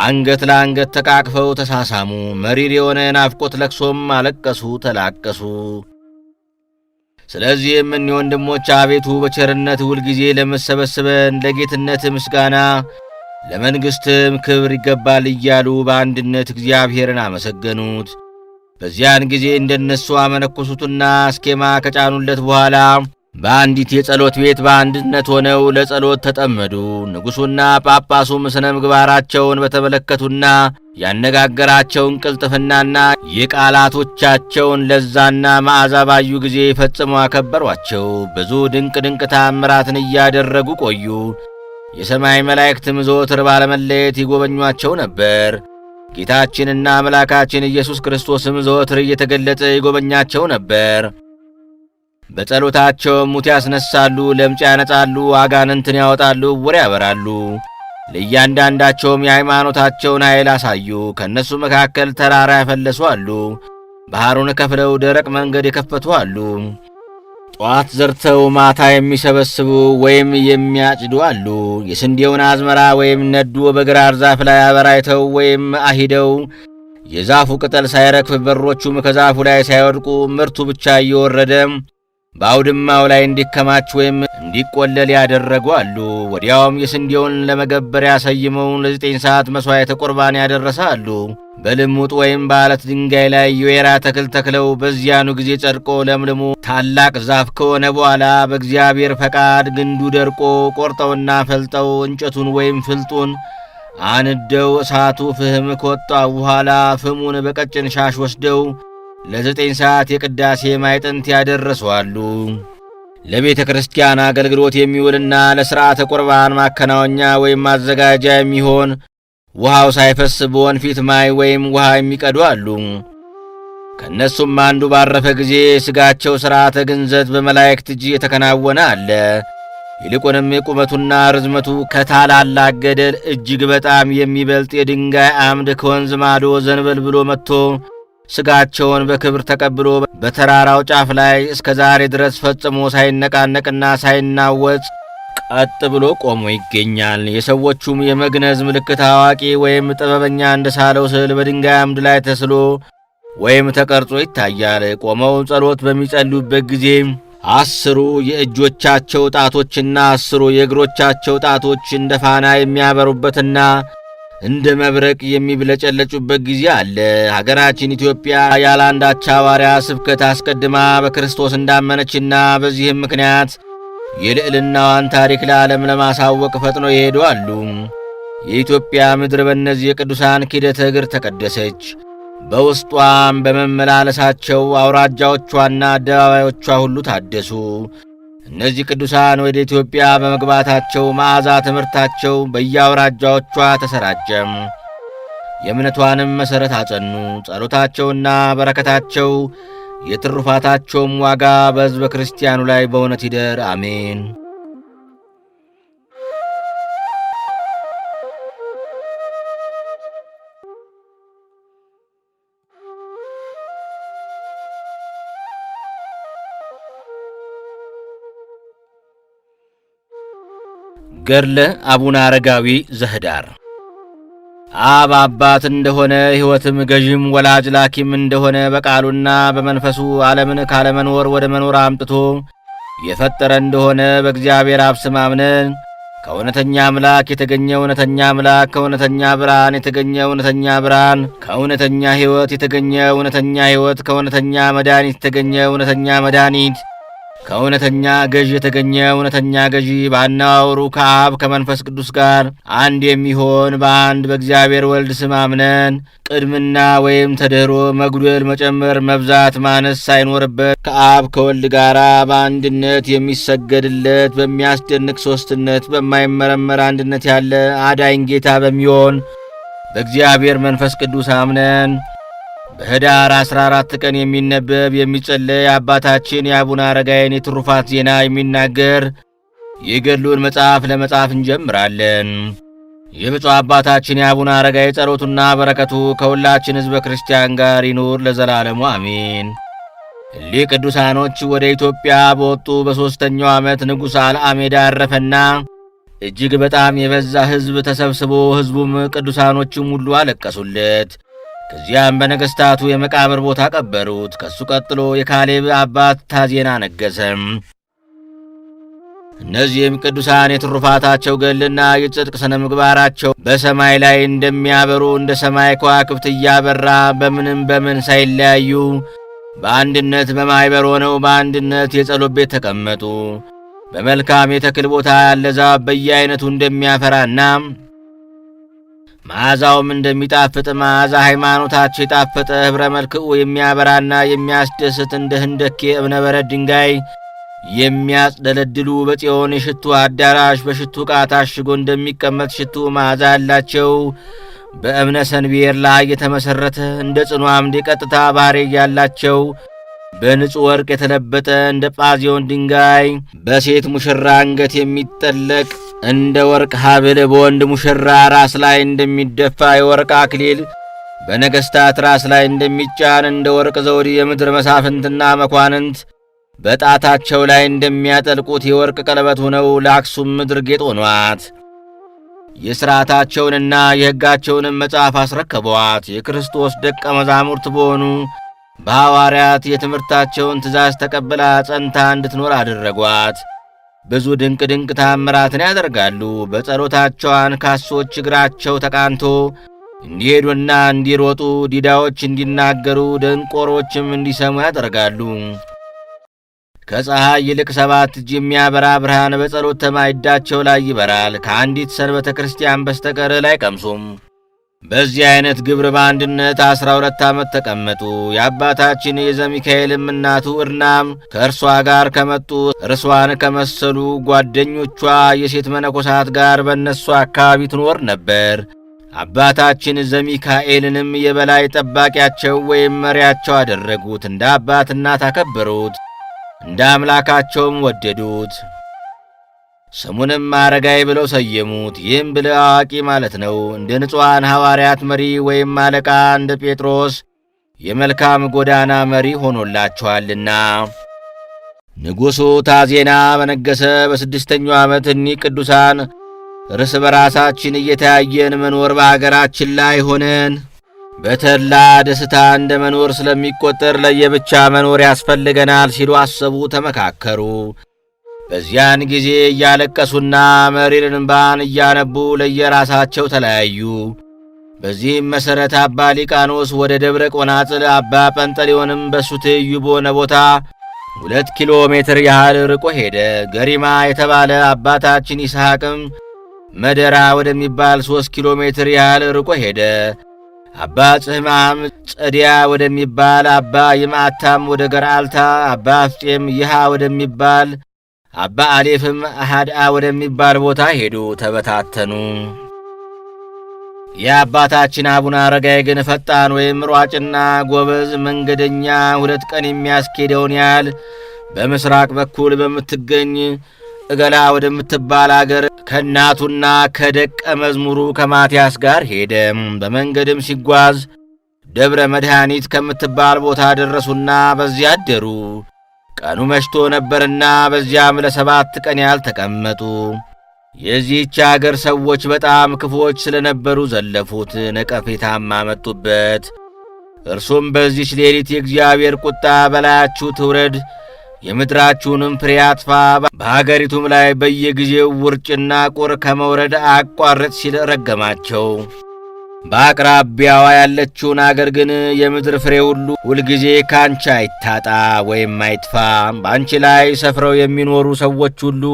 አንገት ለአንገት ተቃቅፈው ተሳሳሙ። መሪር የሆነ ናፍቆት ለቅሶም አለቀሱ፣ ተላቀሱ። ስለዚህም እኒህ ወንድሞች አቤቱ በቸርነት ሁልጊዜ ለመሰበስበን ለጌትነት ምስጋና ለመንግሥትም ክብር ይገባል እያሉ በአንድነት እግዚአብሔርን አመሰገኑት። በዚያን ጊዜ እንደነሱ አመነኮሱትና አስኬማ ከጫኑለት በኋላ በአንዲት የጸሎት ቤት በአንድነት ሆነው ለጸሎት ተጠመዱ። ንጉሡና ጳጳሱም ስነ ምግባራቸውን በተመለከቱና ያነጋገራቸውን ቅልጥፍናና የቃላቶቻቸውን ለዛና መዓዛ ባዩ ጊዜ ፈጽመው አከበሯቸው። ብዙ ድንቅ ተአምራትን እያደረጉ ቆዩ። የሰማይ መላእክትም ዘወትር ባለመለየት ይጎበኟቸው ነበር። ጌታችንና አምላካችን ኢየሱስ ክርስቶስም ዘወትር እየተገለጠ ይጎበኛቸው ነበር። በጸሎታቸው ሙት ያስነሳሉ፣ ለምጽ ያነጻሉ፣ አጋንንትን ያወጣሉ፣ ዕውር ያበራሉ። ለእያንዳንዳቸውም የሃይማኖታቸውን ኃይል አሳዩ። ከእነሱ መካከል ተራራ ያፈለሱ አሉ፣ ባሕሩን ከፍለው ደረቅ መንገድ የከፈቱ አሉ። ጠዋት ዘርተው ማታ የሚሰበስቡ ወይም የሚያጭዱ አሉ። የስንዴውን አዝመራ ወይም ነዶ በግራር ዛፍ ላይ አበራይተው ወይም አሂደው የዛፉ ቅጠል ሳይረግፍ በሮቹም ከዛፉ ላይ ሳይወድቁ ምርቱ ብቻ እየወረደ በአውድማው ላይ እንዲከማች ወይም እንዲቆለል ያደረጉ አሉ። ወዲያውም የስንዴውን ለመገበሪያ ሰይመው ለ9 ሰዓት መሥዋዕተ ቁርባን ያደረሰ አሉ። በልሙጥ ወይም በዓለት ድንጋይ ላይ የወይራ ተክል ተክለው በዚያኑ ጊዜ ጸድቆ ለምልሞ ታላቅ ዛፍ ከሆነ በኋላ በእግዚአብሔር ፈቃድ ግንዱ ደርቆ ቆርጠውና ፈልጠው እንጨቱን ወይም ፍልጡን አንደው እሳቱ ፍህም ከወጣ በኋላ ፍሙን በቀጭን ሻሽ ወስደው ለ9 ሰዓት የቅዳሴ ማዕጠንት ያደረሱ አሉ። ለቤተ ክርስቲያን አገልግሎት የሚውልና ለሥርዓተ ቁርባን ማከናወኛ ወይም ማዘጋጃ የሚሆን ውሃው ሳይፈስ በወንፊት ማይ ወይም ውሃ የሚቀዱ አሉ። ከእነሱም አንዱ ባረፈ ጊዜ ሥጋቸው ሥርዓተ ግንዘት በመላእክት እጅ የተከናወነ አለ። ይልቁንም የቁመቱና ርዝመቱ ከታላላቅ ገደል እጅግ በጣም የሚበልጥ የድንጋይ አምድ ከወንዝ ማዶ ዘንበል ብሎ መጥቶ ሥጋቸውን በክብር ተቀብሎ በተራራው ጫፍ ላይ እስከ ዛሬ ድረስ ፈጽሞ ሳይነቃነቅና ሳይናወጽ ቀጥ ብሎ ቆሞ ይገኛል። የሰዎቹም የመግነዝ ምልክት አዋቂ ወይም ጥበበኛ እንደሳለው ስዕል በድንጋይ አምድ ላይ ተስሎ ወይም ተቀርጾ ይታያል። ቆመው ጸሎት በሚጸልዩበት ጊዜ 10 የእጆቻቸው ጣቶችና 10 የእግሮቻቸው ጣቶች እንደ ፋና የሚያበሩበትና እንደ መብረቅ የሚብለጨለጩበት ጊዜ አለ። ሀገራችን ኢትዮጵያ ያለ አንዳች ሐዋርያ ስብከት አስቀድማ በክርስቶስ እንዳመነችና በዚህም ምክንያት የልዕልናዋን ታሪክ ለዓለም ለማሳወቅ ፈጥኖ ይሄዱ አሉ። የኢትዮጵያ ምድር በእነዚህ የቅዱሳን ኪደተ እግር ተቀደሰች። በውስጧም በመመላለሳቸው አውራጃዎቿና አደባባዮቿ ሁሉ ታደሱ። እነዚህ ቅዱሳን ወደ ኢትዮጵያ በመግባታቸው መዓዛ ትምህርታቸው በየአውራጃዎቿ ተሰራጨም። የእምነቷንም መሠረት አጸኑ። ጸሎታቸውና በረከታቸው የትሩፋታቸውም ዋጋ በሕዝበ ክርስቲያኑ ላይ በእውነት ይደር፣ አሜን። ገድለ አቡነ አረጋዊ ዘህዳር። አብ አባት እንደሆነ ሕይወትም ገዥም ወላጅ ላኪም እንደሆነ በቃሉና በመንፈሱ ዓለምን ካለመኖር ወደ መኖር አምጥቶ የፈጠረ እንደሆነ በእግዚአብሔር አብ ስም አምነን ከእውነተኛ አምላክ የተገኘ እውነተኛ አምላክ፣ ከእውነተኛ ብርሃን የተገኘ እውነተኛ ብርሃን፣ ከእውነተኛ ሕይወት የተገኘ እውነተኛ ሕይወት፣ ከእውነተኛ መድኃኒት የተገኘ እውነተኛ መድኃኒት፣ ከእውነተኛ ገዥ የተገኘ እውነተኛ ገዢ፣ በአነዋወሩ ከአብ ከመንፈስ ቅዱስ ጋር አንድ የሚሆን በአንድ በእግዚአብሔር ወልድ ስም አምነን ቅድምና ወይም ተደህሮ መጉደል፣ መጨመር፣ መብዛት፣ ማነስ ሳይኖርበት ከአብ ከወልድ ጋር በአንድነት የሚሰገድለት በሚያስደንቅ ሦስትነት በማይመረመር አንድነት ያለ አዳኝ ጌታ በሚሆን በእግዚአብሔር መንፈስ ቅዱስ አምነን በኅዳር 14 ቀን የሚነበብ የሚጸለይ አባታችን የአቡነ አረጋዊን የትሩፋት ዜና የሚናገር የገድሉን መጽሐፍ ለመጻፍ እንጀምራለን። የብፁዕ አባታችን የአቡነ አረጋዊ ጸሎቱና በረከቱ ከሁላችን ሕዝበ ክርስቲያን ጋር ይኑር ለዘላለሙ አሜን። እሊህ ቅዱሳኖች ወደ ኢትዮጵያ በወጡ በሦስተኛው ዓመት ንጉሥ አልዓሜዳ አረፈና እጅግ በጣም የበዛ ሕዝብ ተሰብስቦ ሕዝቡም ቅዱሳኖችም ሁሉ አለቀሱለት። ከዚያም በነገሥታቱ የመቃብር ቦታ ቀበሩት። ከሱ ቀጥሎ የካሌብ አባት ታዜና ነገሰም። እነዚህም ቅዱሳን የትሩፋታቸው ገድልና የጽድቅ ሥነ ምግባራቸው በሰማይ ላይ እንደሚያበሩ እንደ ሰማይ ከዋክብት እያበራ በምን ሳይለያዩ በአንድነት በማኅበር ሆነው በአንድነት የጸሎት ቤት ተቀመጡ። በመልካም የተክል ቦታ ያለ ዛፍ በየአይነቱ እንደሚያፈራና መዓዛውም እንደሚጣፍጥ መዓዛ ሃይማኖታቸው የጣፈጠ ኅብረ መልክዑ የሚያበራና የሚያስደስት እንደ ህንደኬ እብነ በረድ ድንጋይ የሚያጽደለድሉ በጽዮን የሽቱ አዳራሽ በሽቱ ዕቃ ታሽጎ እንደሚቀመጥ ሽቱ መዓዛ ያላቸው በእብነ ሰንቤር ላይ የተመሠረተ እንደ ጽኑ አምድ የቀጥታ ባሕርይ ያላቸው በንጹሕ ወርቅ የተለበጠ እንደ ጳዚዮን ድንጋይ በሴት ሙሽራ አንገት የሚጠለቅ እንደ ወርቅ ሐብል በወንድ ሙሽራ ራስ ላይ እንደሚደፋ የወርቅ አክሊል በነገሥታት ራስ ላይ እንደሚጫን እንደ ወርቅ ዘውድ የምድር መሳፍንትና መኳንንት በጣታቸው ላይ እንደሚያጠልቁት የወርቅ ቀለበት ሆነው ለአክሱም ምድር ጌጥ ሆኗት። የሥርዓታቸውንና የሕጋቸውንም መጽሐፍ አስረከቧት። የክርስቶስ ደቀ መዛሙርት በሆኑ በሐዋርያት የትምህርታቸውን ትእዛዝ ተቀብላ ጸንታ እንድትኖር አደረጓት። ብዙ ድንቅ ታምራትን ያደርጋሉ። በጸሎታቸው አንካሶች እግራቸው ተቃንቶ እንዲሄዱና እንዲሮጡ፣ ዲዳዎች እንዲናገሩ፣ ደንቆሮችም እንዲሰሙ ያደርጋሉ። ከፀሐይ ይልቅ 7 እጅ የሚያበራ ብርሃን በጸሎት ተማይዳቸው ላይ ይበራል። ከአንዲት ሰንበተ ክርስቲያን በስተቀር ላይ ቀምሱም። በዚህ አይነት ግብር በአንድነት 12 ዓመት ተቀመጡ። የአባታችን የዘሚካኤልም እናቱ እርናም ከእርሷ ጋር ከመጡ እርሷን ከመሰሉ ጓደኞቿ የሴት መነኮሳት ጋር በእነሱ አካባቢ ትኖር ነበር። አባታችን ዘሚካኤልንም የበላይ ጠባቂያቸው ወይም መሪያቸው አደረጉት። እንደ አባት እናት አከበሩት፣ እንደ አምላካቸውም ወደዱት። ስሙንም አረጋዊ ብለው ሰየሙት። ይህም ብልህ አዋቂ ማለት ነው። እንደ ንጹሐን ሐዋርያት መሪ ወይም አለቃ እንደ ጴጥሮስ የመልካም ጎዳና መሪ ሆኖላቸዋልና። ንጉሡ ታዜና በነገሰ በ6ኛው ዓመት እኒህ ቅዱሳን እርስ በራሳችን እየተያየን መኖር በአገራችን ላይ ሆነን በተድላ ደስታ እንደ መኖር ስለሚቆጠር ለየብቻ መኖር ያስፈልገናል ሲሉ አሰቡ፣ ተመካከሩ። በዚያን ጊዜ እያለቀሱና መሪር እንባን እያነቡ ለየራሳቸው ተለያዩ። በዚህም መሠረት አባ ሊቃኖስ ወደ ደብረ ቆናጽል፣ አባ ጰንጠሌዎንም በሱ ትይዩ በሆነ ቦታ 2 ኪሎ ሜትር ያህል ርቆ ሄደ። ገሪማ የተባለ አባታችን ይስሐቅም መደራ ወደሚባል 3 ኪሎ ሜትር ያህል ርቆ ሄደ። አባ ጽሕማም ጸዲያ ወደሚባል፣ አባ ይምዓታም ወደ ገርአልታ፣ አባ አፍጤም ይሃ ወደሚባል፣ አባ አሌፍም አሃድአ ወደሚባል ቦታ ሄዱ፣ ተበታተኑ። የአባታችን አቡነ አረጋዊ ግን ፈጣን ወይም ሯጭና ጎበዝ መንገደኛ 2 ቀን የሚያስኬደውን ያህል በምስራቅ በኩል በምትገኝ እገላ ወደምትባል አገር ከእናቱና ከደቀ መዝሙሩ ከማትያስ ጋር ሄደ። በመንገድም ሲጓዝ ደብረ መድኃኒት ከምትባል ቦታ ደረሱና በዚያ አደሩ። ቀኑ መሽቶ ነበርና በዚያም ለ7 ቀን ያህል ተቀመጡ። የዚህች አገር ሰዎች በጣም ክፉዎች ስለነበሩ ዘለፉት፣ ነቀፌታም አመጡበት። እርሱም በዚህች ሌሊት የእግዚአብሔር ቁጣ በላያችሁ ትውረድ፣ የምድራችሁንም ፍሬ አጥፋ፣ በሀገሪቱም ላይ በየጊዜው ውርጭና ቁር ከመውረድ አቋርጥ ሲል ረገማቸው። በአቅራቢያዋ ያለችውን አገር ግን የምድር ፍሬ ሁሉ ሁልጊዜ ካንቺ አይታጣ ወይም አይጥፋ፣ በአንቺ ላይ ሰፍረው የሚኖሩ ሰዎች ሁሉ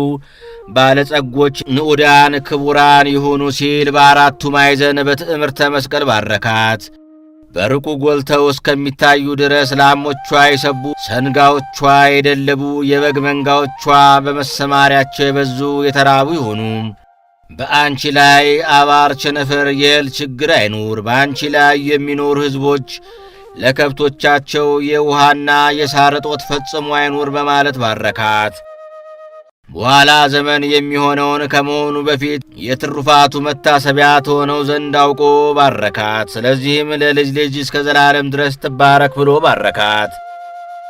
ባለጸጎች፣ ንዑዳን፣ ክቡራን ይሁኑ ሲል በአራቱ ማዕዘን በትዕምርተ መስቀል ባረካት። በርቁ ጎልተው እስከሚታዩ ድረስ ላሞቿ የሰቡ፣ ሰንጋዎቿ የደለቡ፣ የበግ መንጋዎቿ በመሰማሪያቸው የበዙ የተራቡ ይሆኑ። በአንቺ ላይ አባር፣ ቸነፈር፣ የእህል ችግር አይኑር። በአንቺ ላይ የሚኖሩ ሕዝቦች ለከብቶቻቸው የውሃና የሳር እጦት ፈጽሞ አይኑር በማለት ባረካት። በኋላ ዘመን የሚሆነውን ከመሆኑ በፊት የትሩፋቱ መታሰቢያ ትሆነው ዘንድ አውቆ ባረካት። ስለዚህም ለልጅ ልጅ እስከ ዘላለም ድረስ ትባረክ ብሎ ባረካት።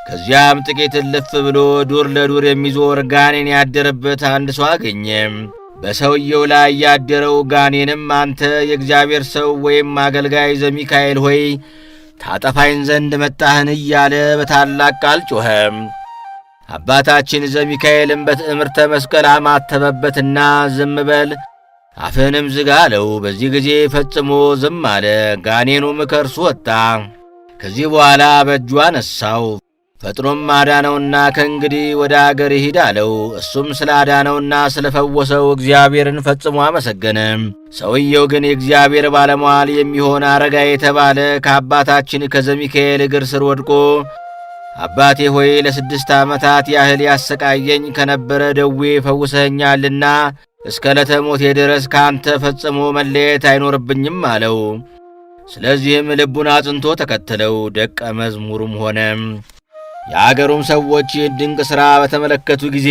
ከዚያም ጥቂት እልፍ ብሎ ዱር ለዱር የሚዞር ጋኔን ያደረበት አንድ ሰው አገኘም። በሰውየው ላይ ያደረው ጋኔንም አንተ የእግዚአብሔር ሰው ወይም አገልጋይ ዘሚካኤል ሆይ ታጠፋይን ዘንድ መጣህን እያለ በታላቅ ቃል ጮኸም። አባታችን ዘሚካኤልም በትዕምርተ መስቀል አማተበበትና ዝም በል አፍህንም ዝጋ አለው። በዚህ ጊዜ ፈጽሞ ዝም አለ። ጋኔኑም ከእርሱ ወጣ። ከዚህ በኋላ በእጁ አነሳው። ፈጥኖም አዳነውና ከእንግዲህ ወደ አገር ይሂድ አለው። እሱም ስለ አዳነውና ስለ ፈወሰው እግዚአብሔርን ፈጽሞ አመሰገነ። ሰውየው ግን የእግዚአብሔር ባለሟል የሚሆን አረጋ የተባለ ከአባታችን ከዘሚካኤል እግር ስር ወድቆ አባቴ ሆይ ለ6 ዓመታት ያህል ያሰቃየኝ ከነበረ ደዌ ፈውሰኸኛልና እስከ ዕለተ ሞቴ ድረስ ከአንተ ፈጽሞ መለየት አይኖርብኝም አለው። ስለዚህም ልቡን አጽንቶ ተከተለው፣ ደቀ መዝሙሩም ሆነ። የአገሩም ሰዎች ድንቅ ሥራ በተመለከቱ ጊዜ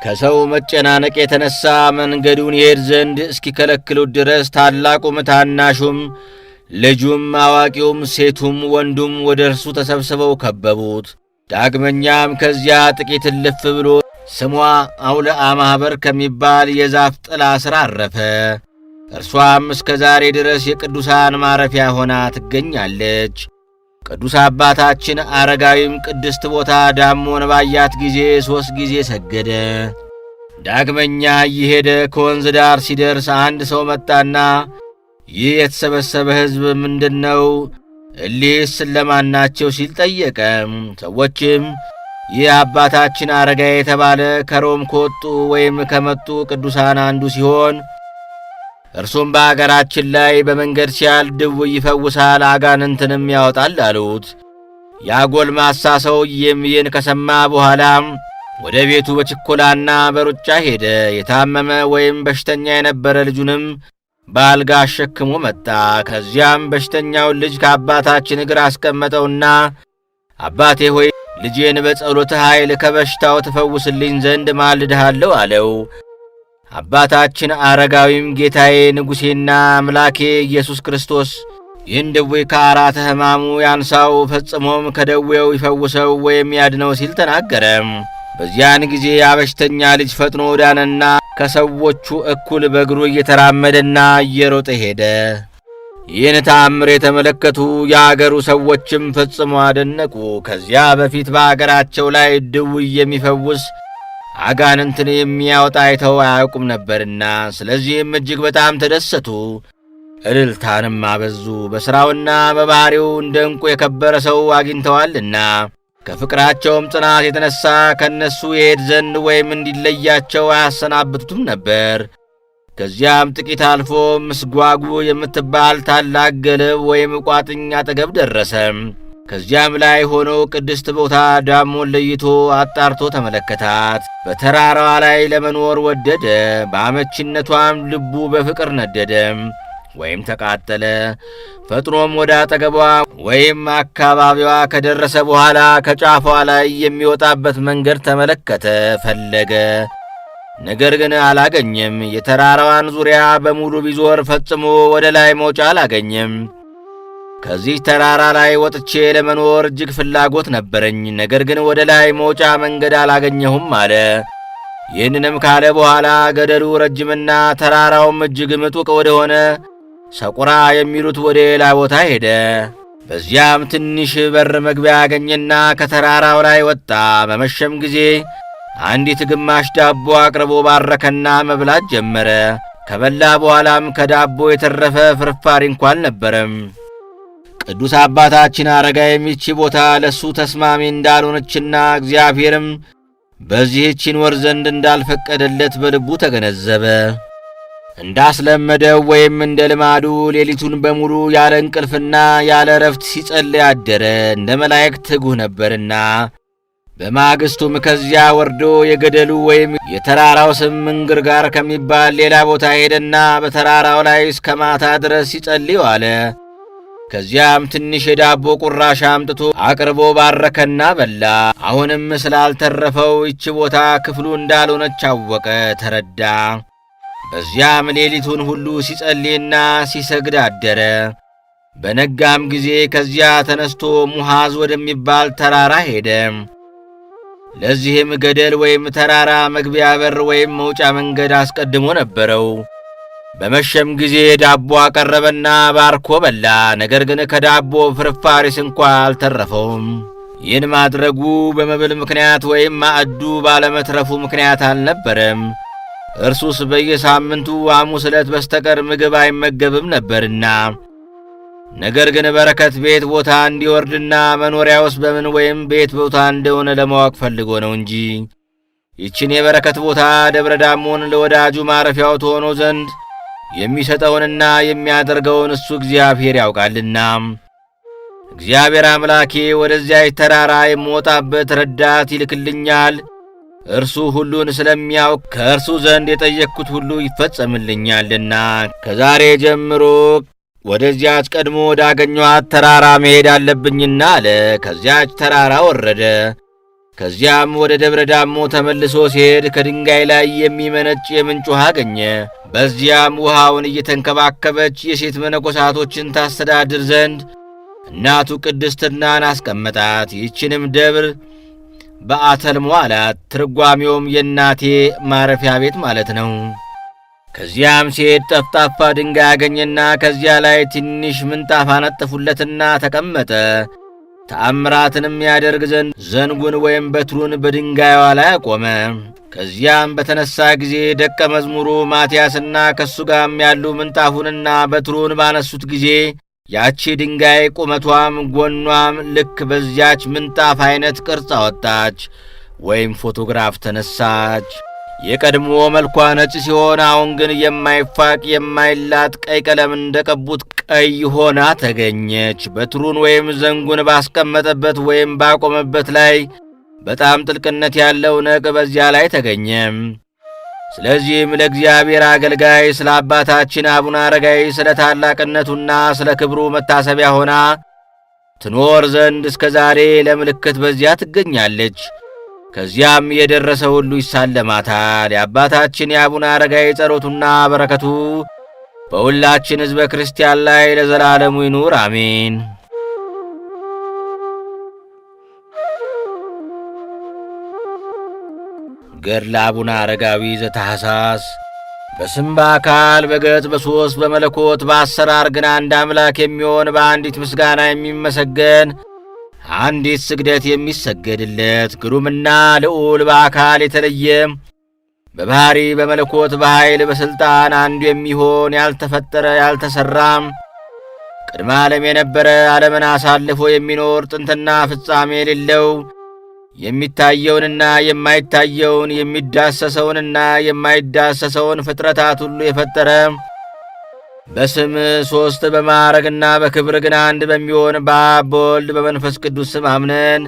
ከሰው መጨናነቅ የተነሣ መንገዱን ይሄድ ዘንድ እስኪከለክሉት ድረስ ታላቁም ታናሹም ልጁም አዋቂውም ሴቱም ወንዱም ወደ እርሱ ተሰብስበው ከበቡት። ዳግመኛም ከዚያ ጥቂት እልፍ ብሎ ስሟ አውለአ ማኅበር ከሚባል የዛፍ ጥላ ሥር አረፈ። እርሷም እስከ ዛሬ ድረስ የቅዱሳን ማረፊያ ሆና ትገኛለች። ቅዱስ አባታችን አረጋዊም ቅድስት ቦታ ዳሞን ባያት ጊዜ 3 ጊዜ ሰገደ። ዳግመኛ እየሄደ ከወንዝ ዳር ሲደርስ አንድ ሰው መጣና ይህ የተሰበሰበ ሕዝብ ምንድነው? እሊህስ እነማን ናቸው? ሲል ጠየቀ። ሰዎችም ይህ አባታችን አረጋዊ የተባለ ከሮም ከወጡ ወይም ከመጡ ቅዱሳን አንዱ ሲሆን እርሱም በአገራችን ላይ በመንገድ ሲያል ድውይ ይፈውሳል፣ አጋንንትንም ያወጣል አሉት። ያ ጎልማሳ ሰውዬም ይህን ከሰማ በኋላ ወደ ቤቱ በችኮላና በሩጫ ሄደ። የታመመ ወይም በሽተኛ የነበረ ልጁንም በአልጋ አሸክሞ መጣ። ከዚያም በሽተኛውን ልጅ ከአባታችን እግር አስቀመጠውና አባቴ ሆይ ልጄን በጸሎትህ ኃይል ከበሽታው ትፈውስልኝ ዘንድ ማልድሃለሁ አለው። አባታችን አረጋዊም ጌታዬ ንጉሴና አምላኬ ኢየሱስ ክርስቶስ ይህን ደዌ ከአራተ ሕማሙ ያንሳው፣ ፈጽሞም ከደዌው ይፈውሰው ወይም ያድነው ሲል ተናገረ። በዚያን ጊዜ አበሽተኛ ልጅ ፈጥኖ ዳነና ከሰዎቹ እኩል በእግሩ እየተራመደና እየሮጠ ሄደ። ይህን ተአምር የተመለከቱ የአገሩ ሰዎችም ፈጽሞ አደነቁ። ከዚያ በፊት በአገራቸው ላይ ድውይ የሚፈውስ አጋንንትን የሚያወጣ አይተው አያውቁም ነበርና፣ ስለዚህም እጅግ በጣም ተደሰቱ፣ እልልታንም አበዙ። በሥራውና በባሕሪው እንደ ዕንቁ የከበረ ሰው አግኝተዋልና ከፍቅራቸውም ጽናት የተነሣ ከእነሱ ይሄድ ዘንድ ወይም እንዲለያቸው አያሰናብቱትም ነበር። ከዚያም ጥቂት አልፎ ምስጓጉ የምትባል ታላቅ ገለብ ወይም ቋጥኝ አጠገብ ደረሰ። ከዚያም ላይ ሆኖ ቅድስት ቦታ ዳሞን ለይቶ አጣርቶ ተመለከታት። በተራራዋ ላይ ለመኖር ወደደ። በአመችነቷም ልቡ በፍቅር ነደደ ወይም ተቃጠለ። ፈጥኖም ወደ አጠገቧ ወይም አካባቢዋ ከደረሰ በኋላ ከጫፏ ላይ የሚወጣበት መንገድ ተመለከተ፣ ፈለገ። ነገር ግን አላገኘም። የተራራዋን ዙሪያ በሙሉ ቢዞር ፈጽሞ ወደ ላይ መውጫ አላገኘም። ከዚህ ተራራ ላይ ወጥቼ ለመኖር እጅግ ፍላጎት ነበረኝ፣ ነገር ግን ወደ ላይ መውጫ መንገድ አላገኘሁም አለ። ይህንንም ካለ በኋላ ገደሉ ረጅምና ተራራውም እጅግ ምጡቅ ወደሆነ ሰቁራ የሚሉት ወደ ሌላ ቦታ ሄደ። በዚያም ትንሽ በር መግቢያ አገኘና ከተራራው ላይ ወጣ። በመሸም ጊዜ አንዲት ግማሽ ዳቦ አቅርቦ ባረከና መብላት ጀመረ። ከበላ በኋላም ከዳቦ የተረፈ ፍርፋሪ እንኳን አልነበረም። ቅዱስ አባታችን አረጋዊም ይህች ቦታ ለሱ ተስማሚ እንዳልሆነችና እግዚአብሔርም በዚህች ይኖር ዘንድ እንዳልፈቀደለት በልቡ ተገነዘበ። እንዳስለመደው ወይም እንደ ልማዱ ሌሊቱን በሙሉ ያለ እንቅልፍና ያለ ረፍት ሲጸልይ አደረ። እንደ መላእክት ትጉህ ነበርና በማግስቱም ከዚያ ወርዶ የገደሉ ወይም የተራራው ስም ምንግርጋር ከሚባል ሌላ ቦታ ሄደና በተራራው ላይ እስከ ማታ ድረስ ሲጸልይ ዋለ። ከዚያም ትንሽ የዳቦ ቁራሽ አምጥቶ አቅርቦ ባረከና በላ። አሁንም ስላልተረፈው ይች ቦታ ክፍሉ እንዳልሆነች አወቀ፣ ተረዳ። በዚያም ሌሊቱን ሁሉ ሲጸልይና ሲሰግድ አደረ። በነጋም ጊዜ ከዚያ ተነስቶ ሙሐዝ ወደሚባል ተራራ ሄደ። ለዚህም ገደል ወይም ተራራ መግቢያ በር ወይም መውጫ መንገድ አስቀድሞ ነበረው። በመሸም ጊዜ ዳቦ አቀረበና ባርኮ በላ። ነገር ግን ከዳቦ ፍርፋሪስ እንኳ አልተረፈውም። ይህን ማድረጉ በመብል ምክንያት ወይም ማዕዱ ባለመትረፉ ምክንያት አልነበረም። እርሱስ በየሳምንቱ ሐሙስ ዕለት በስተቀር ምግብ አይመገብም ነበርና። ነገር ግን በረከት ቤት ቦታ እንዲወርድና መኖሪያውስ በምን ወይም ቤት ቦታ እንደሆነ ለማወቅ ፈልጎ ነው እንጂ ይችን የበረከት ቦታ ደብረ ዳሞን ለወዳጁ ማረፊያው ትሆኖ ዘንድ የሚሰጠውንና የሚያደርገውን እሱ እግዚአብሔር ያውቃልና። እግዚአብሔር አምላኬ ወደዚያች ተራራ የምወጣበት ረዳት ይልክልኛል። እርሱ ሁሉን ስለሚያውቅ ከእርሱ ዘንድ የጠየቅኩት ሁሉ ይፈጸምልኛልና ከዛሬ ጀምሮ ወደዚያች ቀድሞ ወዳገኘኋት ተራራ መሄድ አለብኝና አለ። ከዚያች ተራራ ወረደ። ከዚያም ወደ ደብረ ዳሞ ተመልሶ ሲሄድ ከድንጋይ ላይ የሚመነጭ የምንጭ ውሃ አገኘ። በዚያም ውሃውን እየተንከባከበች የሴት መነኮሳቶችን ታስተዳድር ዘንድ እናቱ ቅድስትናን አስቀመጣት። ይህችንም ደብር በአተልሞ አላት። ትርጓሜውም የእናቴ ማረፊያ ቤት ማለት ነው። ከዚያም ሲሄድ ጠፍጣፋ ድንጋይ አገኘና ከዚያ ላይ ትንሽ ምንጣፍ አነጠፉለትና ተቀመጠ። ተአምራትንም ያደርግ ዘንድ ዘንጉን ወይም በትሩን በድንጋይዋ ላይ አቆመ። ከዚያም በተነሳ ጊዜ ደቀ መዝሙሩ ማትያስና ከሱ ጋርም ያሉ ምንጣፉንና በትሩን ባነሱት ጊዜ ያቺ ድንጋይ ቁመቷም ጎኗም ልክ በዚያች ምንጣፍ አይነት ቅርጽ አወጣች ወይም ፎቶግራፍ ተነሳች። የቀድሞ መልኳ ነጭ ሲሆን አሁን ግን የማይፋቅ የማይላጥ ቀይ ቀለም እንደቀቡት ቀይ ሆና ተገኘች። በትሩን ወይም ዘንጉን ባስቀመጠበት ወይም ባቆመበት ላይ በጣም ጥልቅነት ያለው ነቅ በዚያ ላይ ተገኘ። ስለዚህም ለእግዚአብሔር አገልጋይ ስለ አባታችን አቡነ አረጋዊ ስለ ታላቅነቱና ስለ ክብሩ መታሰቢያ ሆና ትኖር ዘንድ እስከ ዛሬ ለምልክት በዚያ ትገኛለች። ከዚያም የደረሰ ሁሉ ይሳለማታል። የአባታችን የአቡነ አረጋዊ ጸሎቱና በረከቱ በሁላችን ሕዝበ ክርስቲያን ላይ ለዘላለሙ ይኑር አሜን። ገድለ አቡነ አረጋዊ ዘታኅሣሥ። በስም በአካል በገጽ በሦስት በመለኮት በአሰራር ግን አንድ አምላክ የሚሆን በአንዲት ምስጋና የሚመሰገን አንዲት ስግደት የሚሰገድለት ግሩምና ልዑል በአካል የተለየ በባሕሪ በመለኮት በኃይል በሥልጣን አንዱ የሚሆን ያልተፈጠረ ያልተሠራም ቅድመ ዓለም የነበረ ዓለምን አሳልፎ የሚኖር ጥንትና ፍጻሜ የሌለው የሚታየውንና የማይታየውን የሚዳሰሰውንና የማይዳሰሰውን ፍጥረታት ሁሉ የፈጠረ በስም ሦስት በማዕረግና በክብር ግን አንድ በሚሆን በአብ በወልድ በመንፈስ ቅዱስ ስም አምነን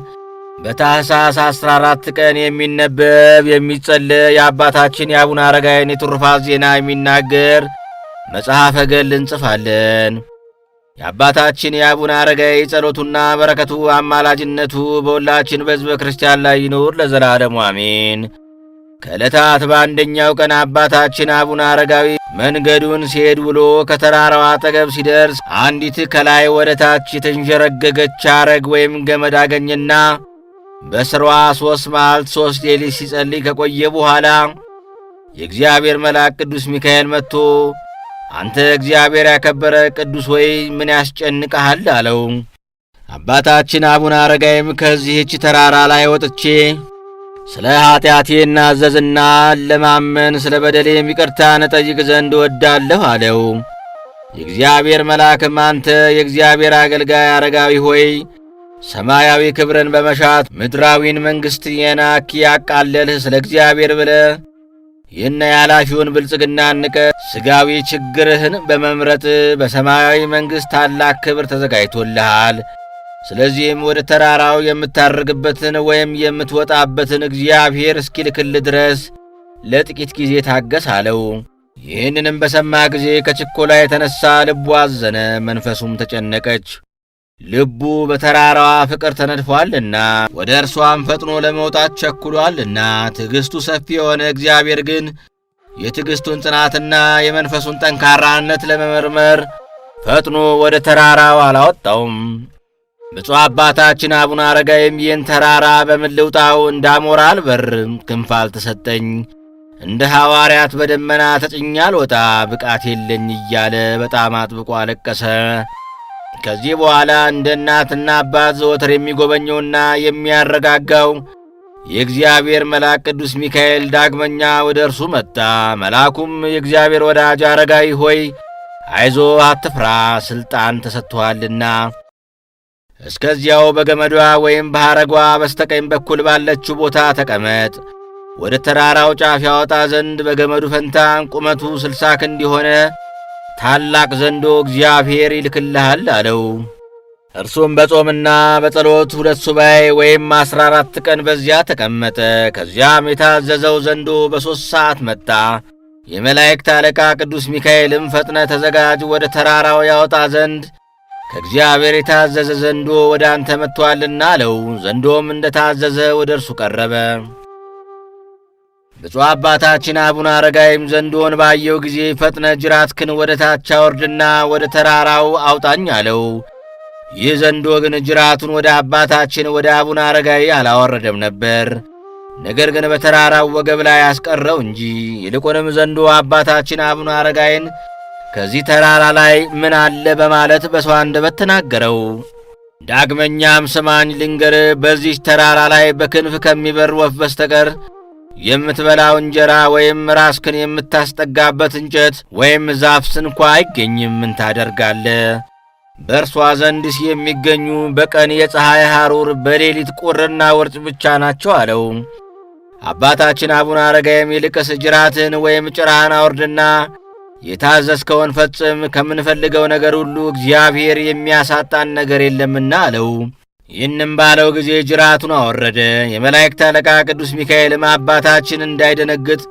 በታኅሣሥ 14 ቀን የሚነበብ የሚጸለይ የአባታችን የአቡነ አረጋዊን የትሩፋት ዜና የሚናገር መጽሐፈ ገድል እንጽፋለን። የአባታችን የአቡነ አረጋዊ ጸሎቱና በረከቱ አማላጅነቱ በሁላችን በሕዝበ ክርስቲያን ላይ ይኑር ለዘላለሙ አሜን። ከዕለታት በአንደኛው ቀን አባታችን አቡነ አረጋዊ መንገዱን ሲሄድ ውሎ ከተራራው አጠገብ ሲደርስ አንዲት ከላይ ወደ ታች የተንዠረገገች አረግ ወይም ገመድ አገኘና በስሯ 3 መዓልት 3 ሌሊት ሲጸልይ ከቆየ በኋላ የእግዚአብሔር መልአክ ቅዱስ ሚካኤል መጥቶ አንተ እግዚአብሔር ያከበረ ቅዱስ ሆይ ምን ያስጨንቅሃል? አለው። አባታችን አቡነ አረጋዊም ከዚህች ተራራ ላይ ወጥቼ ስለ ኃጢአቴ እናዘዝና ለማመን ስለ በደሌም ይቅርታን እጠይቅ ዘንድ እወዳለሁ አለው። የእግዚአብሔር መልአክም አንተ የእግዚአብሔር አገልጋይ አረጋዊ ሆይ ሰማያዊ ክብርን በመሻት ምድራዊን መንግሥት የናክ ያቃለልህ ስለ እግዚአብሔር ብለህ ይህን ያላፊውን ብልጽግና ንቀ ሥጋዊ ችግርህን በመምረጥ በሰማያዊ መንግሥት ታላቅ ክብር ተዘጋጅቶልሃል። ስለዚህም ወደ ተራራው የምታርግበትን ወይም የምትወጣበትን እግዚአብሔር እስኪልክልህ ድረስ ለጥቂት ጊዜ ታገስ አለው። ይህንንም በሰማ ጊዜ ከችኮላ የተነሣ ልቡ አዘነ፣ መንፈሱም ተጨነቀች። ልቡ በተራራዋ ፍቅር ተነድፏልና ወደ እርሷም ፈጥኖ ለመውጣት ቸኩሏልና። ትዕግሥቱ ሰፊ የሆነ እግዚአብሔር ግን የትዕግሥቱን ጽናትና የመንፈሱን ጠንካራነት ለመመርመር ፈጥኖ ወደ ተራራው አላወጣውም። ብፁዕ አባታችን አቡነ አረጋዊም ይህን ተራራ በምን ልውጣው? እንዳሞራ አልበር፣ ክንፍ አልተሰጠኝ፣ እንደ ሐዋርያት በደመና ተጭኜ አልወጣ፣ ብቃት የለኝ እያለ በጣም አጥብቆ አለቀሰ። ከዚህ በኋላ እንደ እናትና አባት ዘወትር የሚጎበኘውና የሚያረጋጋው የእግዚአብሔር መልአክ ቅዱስ ሚካኤል ዳግመኛ ወደ እርሱ መጣ። መልአኩም የእግዚአብሔር ወዳጅ አረጋዊ ሆይ አይዞ፣ አትፍራ፣ ሥልጣን ተሰጥቶሃልና እስከዚያው በገመዷ ወይም በሐረጓ በስተቀኝ በኩል ባለችው ቦታ ተቀመጥ። ወደ ተራራው ጫፍ ያወጣ ዘንድ በገመዱ ፈንታ ቁመቱ 60 ክንድ የሆነ ታላቅ ዘንዶ እግዚአብሔር ይልክልሃል አለው። እርሱም በጾምና በጸሎት 2 ሱባዔ ወይም 14 ቀን በዚያ ተቀመጠ። ከዚያም የታዘዘው ዘንዶ በ3 ሰዓት መጣ። የመላእክት አለቃ ቅዱስ ሚካኤልም ፈጥነ ተዘጋጅ፣ ወደ ተራራው ያወጣ ዘንድ ከእግዚአብሔር የታዘዘ ዘንዶ ወደ አንተ መጥቶአልና አለው። ዘንዶም እንደ ታዘዘ ወደ እርሱ ቀረበ። ብፁዕ አባታችን አቡነ አረጋዊም ዘንዶን ባየው ጊዜ ፈጥነ ጅራትክን ወደ ታች አውርድና ወደ ተራራው አውጣኝ አለው። ይህ ዘንዶ ግን ጅራቱን ወደ አባታችን ወደ አቡነ አረጋዊ አላወረደም ነበር፣ ነገር ግን በተራራው ወገብ ላይ አስቀረው እንጂ። ይልቁንም ዘንዶ አባታችን አቡነ አረጋዊን ከዚህ ተራራ ላይ ምን አለ በማለት በሰው አንደበት ተናገረው። ዳግመኛም ስማኝ ልንገር፣ በዚህ ተራራ ላይ በክንፍ ከሚበር ወፍ በስተቀር የምትበላው እንጀራ ወይም ራስክን የምታስጠጋበት እንጨት ወይም ዛፍ ስንኳ አይገኝም። ምን ታደርጋለህ? በእርሷ ዘንድስ የሚገኙ በቀን የፀሐይ ሐሩር በሌሊት ቁርና ውርጭ ብቻ ናቸው አለው። አባታችን አቡነ አረጋዊም ይልቅስ ጅራትን ወይም ጭራህን አውርድና የታዘዝከውን ፈጽም፣ ከምንፈልገው ነገር ሁሉ እግዚአብሔር የሚያሳጣን ነገር የለምና አለው። ይህንም ባለው ጊዜ ጅራቱን አወረደ። የመላእክት አለቃ ቅዱስ ሚካኤልም አባታችን እንዳይደነግጥ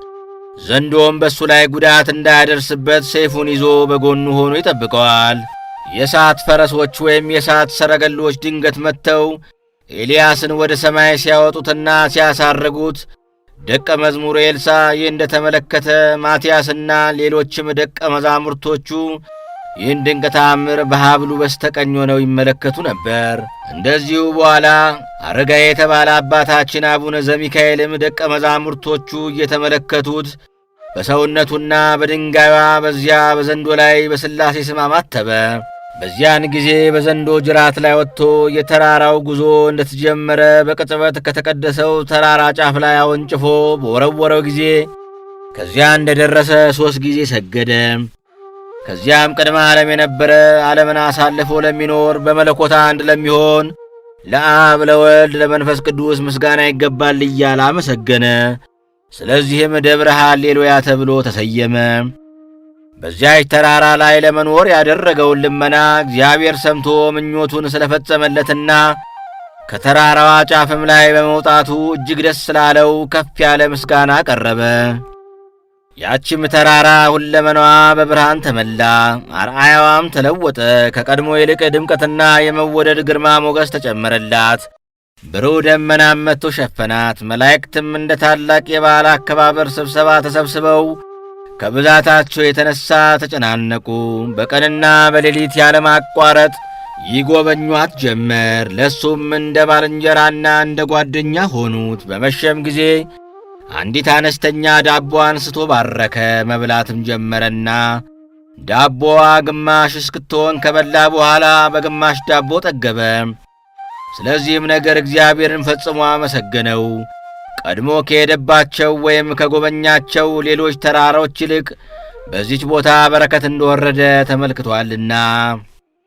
ዘንዶም በእሱ ላይ ጉዳት እንዳያደርስበት ሰይፉን ይዞ በጎኑ ሆኖ ይጠብቀዋል። የእሳት ፈረሶች ወይም የእሳት ሰረገሎች ድንገት መጥተው ኤልያስን ወደ ሰማይ ሲያወጡትና ሲያሳርጉት ደቀ መዝሙሩ ኤልሳዕ ይህ እንደተመለከተ ማትያስና ሌሎችም ደቀ መዛሙርቶቹ ይህን ድንቅ ተአምር በሐብሉ በስተቀኝ ሆነው ይመለከቱ ነበር። እንደዚሁ በኋላ አረጋዊ የተባለ አባታችን አቡነ ዘሚካኤልም ደቀ መዛሙርቶቹ እየተመለከቱት በሰውነቱና በድንጋዩዋ በዚያ በዘንዶ ላይ በሥላሴ ስም አማተበ። በዚያን ጊዜ በዘንዶ ጅራት ላይ ወጥቶ የተራራው ጉዞ እንደተጀመረ በቅጽበት ከተቀደሰው ተራራ ጫፍ ላይ አወንጭፎ በወረወረው ጊዜ ከዚያ እንደደረሰ 3 ጊዜ ሰገደ። ከዚያም ቅድመ ዓለም የነበረ ዓለምን አሳልፎ ለሚኖር በመለኮት አንድ ለሚሆን ለአብ ለወልድ ለመንፈስ ቅዱስ ምስጋና ይገባል እያለ አመሰገነ። ስለዚህም ደብረ ሃሌሉያ ተብሎ ተሰየመ። በዚያች ተራራ ላይ ለመኖር ያደረገውን ልመና እግዚአብሔር ሰምቶ ምኞቱን ስለፈጸመለትና ከተራራዋ ጫፍም ላይ በመውጣቱ እጅግ ደስ ስላለው ከፍ ያለ ምስጋና ቀረበ። ያችም ተራራ ሁለመናዋ በብርሃን ተመላ፣ አርአያዋም ተለወጠ። ከቀድሞ ይልቅ ድምቀትና የመወደድ ግርማ ሞገስ ተጨመረላት። ብሩህ ደመናም መጥቶ ሸፈናት። መላእክትም እንደ ታላቅ የበዓል አከባበር ስብሰባ ተሰብስበው ከብዛታቸው የተነሳ ተጨናነቁ። በቀንና በሌሊት ያለማቋረጥ ይጎበኟት ጀመር። ለሱም እንደ ባልንጀራና እንደ ጓደኛ ሆኑት። በመሸም ጊዜ አንዲት አነስተኛ ዳቦ አንስቶ ባረከ። መብላትም ጀመረና ዳቦዋ ግማሽ እስክትሆን ከበላ በኋላ በግማሽ ዳቦ ጠገበ። ስለዚህም ነገር እግዚአብሔርን ፈጽሞ አመሰገነው። ቀድሞ ከሄደባቸው ወይም ከጎበኛቸው ሌሎች ተራሮች ይልቅ በዚች ቦታ በረከት እንደወረደ ተመልክቷልና።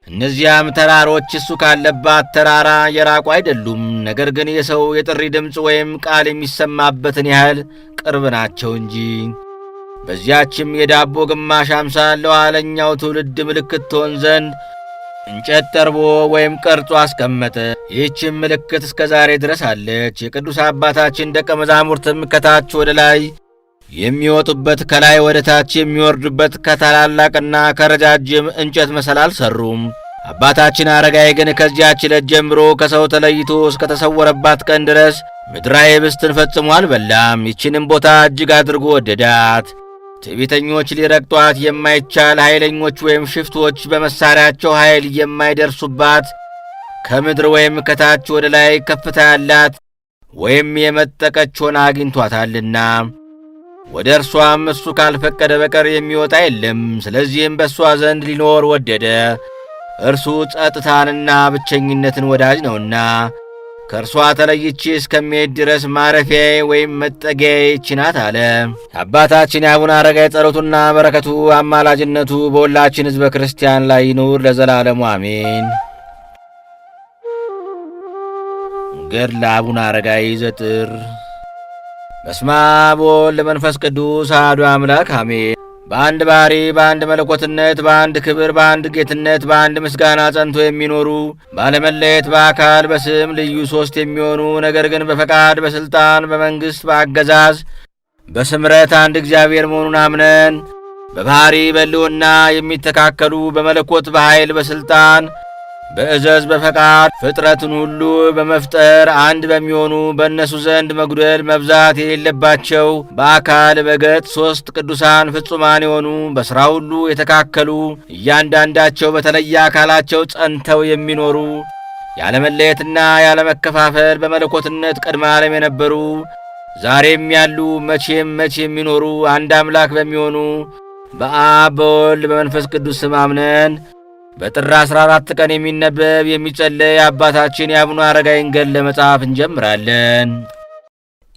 እነዚያም ተራሮች እሱ ካለባት ተራራ የራቁ አይደሉም፣ ነገር ግን የሰው የጥሪ ድምፅ ወይም ቃል የሚሰማበትን ያህል ቅርብ ናቸው እንጂ። በዚያችም የዳቦ ግማሽ አምሳል ለኋለኛው ትውልድ ምልክት ትሆን ዘንድ እንጨት ጠርቦ ወይም ቀርጾ አስቀመጠ። ይህችም ምልክት እስከ ዛሬ ድረስ አለች። የቅዱስ አባታችን ደቀ መዛሙርትም ከታች ወደ ላይ የሚወጡበት ከላይ ወደ ታች የሚወርዱበት ከታላላቅና ከረጃጅም እንጨት መሰላል ሠሩም። አባታችን አረጋዊ ግን ከዚያች ዕለት ጀምሮ ከሰው ተለይቶ እስከ ተሰወረባት ቀን ድረስ ምድራዊ ኅብስትን ፈጽሞ አልበላም። ይችንም ቦታ እጅግ አድርጎ ወደዳት። ትዕቢተኞች ሊረግጧት የማይቻል ኃይለኞች ወይም ሽፍቶች በመሣሪያቸው ኃይል የማይደርሱባት ከምድር ወይም ከታች ወደ ላይ ከፍታ ያላት ወይም የመጠቀች ሆና አግኝቷታልና ወደ እርሷም እሱ ካልፈቀደ በቀር የሚወጣ የለም። ስለዚህም በእሷ ዘንድ ሊኖር ወደደ። እርሱ ጸጥታንና ብቸኝነትን ወዳጅ ነውና ከእርሷ ተለይቼ እስከሚሄድ ድረስ ማረፊያዬ ወይም መጠጊያዬ ይህች ናት አለ። የአባታችን የአቡነ አረጋዊ ጸሎቱና በረከቱ አማላጅነቱ በሁላችን ሕዝበ ክርስቲያን ላይ ይኑር ለዘላለሙ አሜን። ገድለ አቡነ አረጋዊ ዘጥር። በስመ አብ ወወልድ ወመንፈስ ቅዱስ አሐዱ አምላክ አሜን። በአንድ ባሕሪ በአንድ መለኮትነት በአንድ ክብር በአንድ ጌትነት በአንድ ምስጋና ጸንቶ የሚኖሩ ባለመለየት በአካል በስም ልዩ ሦስት የሚሆኑ ነገር ግን በፈቃድ በሥልጣን በመንግሥት በአገዛዝ በስምረት አንድ እግዚአብሔር መሆኑን አምነን በባሕሪ በሕልውና የሚተካከሉ በመለኮት በኃይል በሥልጣን በእዘዝ በፈቃድ ፍጥረትን ሁሉ በመፍጠር አንድ በሚሆኑ በእነሱ ዘንድ መጉደል መብዛት የሌለባቸው በአካል በገጽ ሦስት ቅዱሳን ፍጹማን የሆኑ በሥራ ሁሉ የተካከሉ እያንዳንዳቸው በተለየ አካላቸው ጸንተው የሚኖሩ ያለመለየትና ያለመከፋፈል በመለኮትነት ቅድመ ዓለም የነበሩ ዛሬም ያሉ መቼም የሚኖሩ አንድ አምላክ በሚሆኑ በአብ በወልድ በመንፈስ ቅዱስ ስም አምነን በጥር 14 ቀን የሚነበብ የሚጸለይ አባታችን የአቡነ አረጋዊን ገድለ መጽሐፍ እንጀምራለን።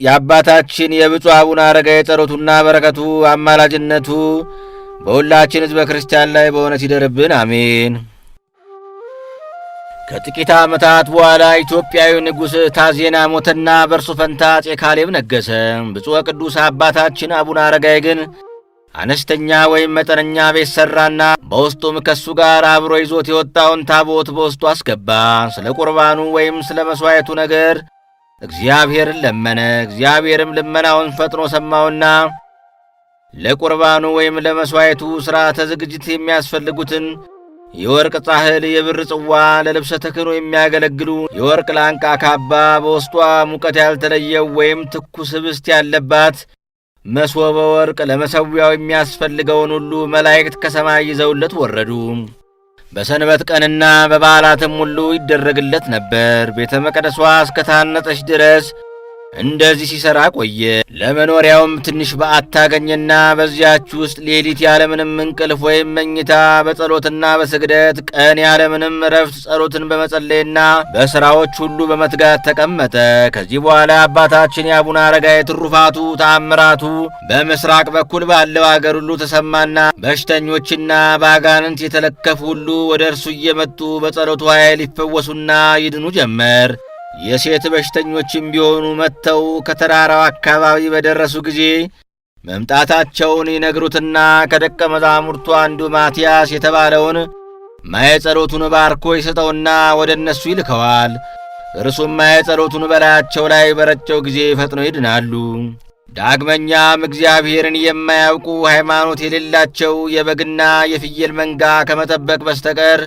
የአባታችን የብፁዕ አቡነ አረጋዊ ጸሎቱና በረከቱ አማላጅነቱ በሁላችን ሕዝበ ክርስቲያን ላይ በእውነት ይደርብን አሜን። ከጥቂት ዓመታት በኋላ ኢትዮጵያዊ ንጉሥ ታዜና ሞተና በእርሱ ፈንታ አፄ ካሌብ ነገሠ። ብፁዕ ቅዱስ አባታችን አቡነ አረጋዊ ግን አነስተኛ ወይም መጠነኛ ቤት ሠራና በውስጡም ከሱ ጋር አብሮ ይዞት የወጣውን ታቦት በውስጡ አስገባ። ስለ ቁርባኑ ወይም ስለ መሥዋዕቱ ነገር እግዚአብሔርን ለመነ። እግዚአብሔርም ልመናውን ፈጥኖ ሰማውና ለቁርባኑ ወይም ለመሥዋዕቱ ሥርዓተ ዝግጅት የሚያስፈልጉትን የወርቅ ጻሕል፣ የብር ጽዋ፣ ለልብሰ ተክህኖ የሚያገለግሉ የወርቅ ላንቃ ካባ፣ በውስጧ ሙቀት ያልተለየው ወይም ትኩስ ኅብስት ያለባት መሶበ ወርቅ፣ ለመሠዊያው የሚያስፈልገውን ሁሉ መላእክት ከሰማይ ይዘውለት ወረዱ። በሰንበት ቀንና በበዓላትም ሁሉ ይደረግለት ነበር። ቤተ መቅደሷ እስከታነጸች ድረስ እንደዚህ ሲሠራ ቆየ። ለመኖሪያውም ትንሽ በዓት ታገኘና በዚያች ውስጥ ሌሊት ያለምንም እንቅልፍ ወይም መኝታ በጸሎትና በስግደት ቀን ያለምንም እረፍት ጸሎትን በመጸለይና በሥራዎች ሁሉ በመትጋት ተቀመጠ። ከዚህ በኋላ አባታችን የአቡነ አረጋዊ ትሩፋቱ ተአምራቱ በምሥራቅ በኩል ባለው አገር ሁሉ ተሰማና በሽተኞችና በአጋንንት የተለከፉ ሁሉ ወደ እርሱ እየመጡ በጸሎቱ ኃይል ይፈወሱና ይድኑ ጀመር። የሴት በሽተኞችም ቢሆኑ መጥተው ከተራራው አካባቢ በደረሱ ጊዜ መምጣታቸውን ይነግሩትና ከደቀ መዛሙርቱ አንዱ ማትያስ የተባለውን ማየ ጸሎቱን ባርኮ ይሰጠውና ወደ እነሱ ይልከዋል። እርሱም ማየ ጸሎቱን በላያቸው ላይ በረጨው ጊዜ ፈጥነው ይድናሉ። ዳግመኛም እግዚአብሔርን የማያውቁ ሃይማኖት የሌላቸው የበግና የፍየል መንጋ ከመጠበቅ በስተቀር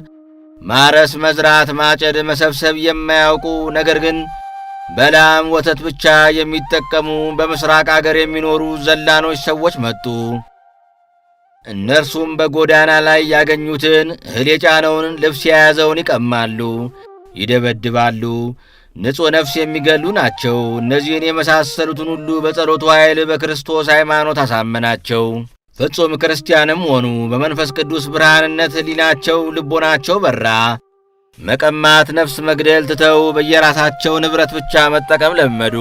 ማረስ፣ መዝራት፣ ማጨድ፣ መሰብሰብ የማያውቁ ነገር ግን በላም ወተት ብቻ የሚጠቀሙ በምሥራቅ አገር የሚኖሩ ዘላኖች ሰዎች መጡ። እነርሱም በጎዳና ላይ ያገኙትን እህል የጫነውን ልብስ የያዘውን ይቀማሉ፣ ይደበድባሉ፣ ንጹሕ ነፍስ የሚገሉ ናቸው። እነዚህን የመሳሰሉትን ሁሉ በጸሎቱ ኃይል በክርስቶስ ሃይማኖት አሳመናቸው። ፍጹም ክርስቲያንም ሆኑ። በመንፈስ ቅዱስ ብርሃንነት ሕሊናቸው ልቦናቸው በራ። መቀማት፣ ነፍስ መግደል ትተው በየራሳቸው ንብረት ብቻ መጠቀም ለመዱ።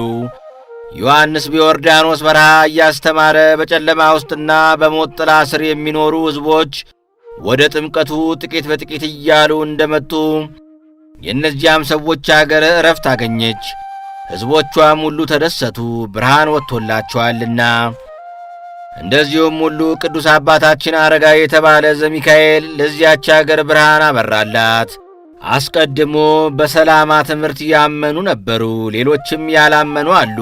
ዮሐንስ በዮርዳኖስ በረሃ እያስተማረ በጨለማ ውስጥና በሞት ጥላ ስር የሚኖሩ ሕዝቦች ወደ ጥምቀቱ ጥቂት በጥቂት እያሉ እንደመጡ የእነዚያም ሰዎች አገር ዕረፍት አገኘች። ሕዝቦቿም ሁሉ ተደሰቱ፣ ብርሃን ወጥቶላቸዋልና። እንደዚሁም ሁሉ ቅዱስ አባታችን አረጋዊ የተባለ ዘሚካኤል ለዚያች አገር ብርሃን አበራላት። አስቀድሞ በሰላማ ትምህርት ያመኑ ነበሩ፣ ሌሎችም ያላመኑ አሉ።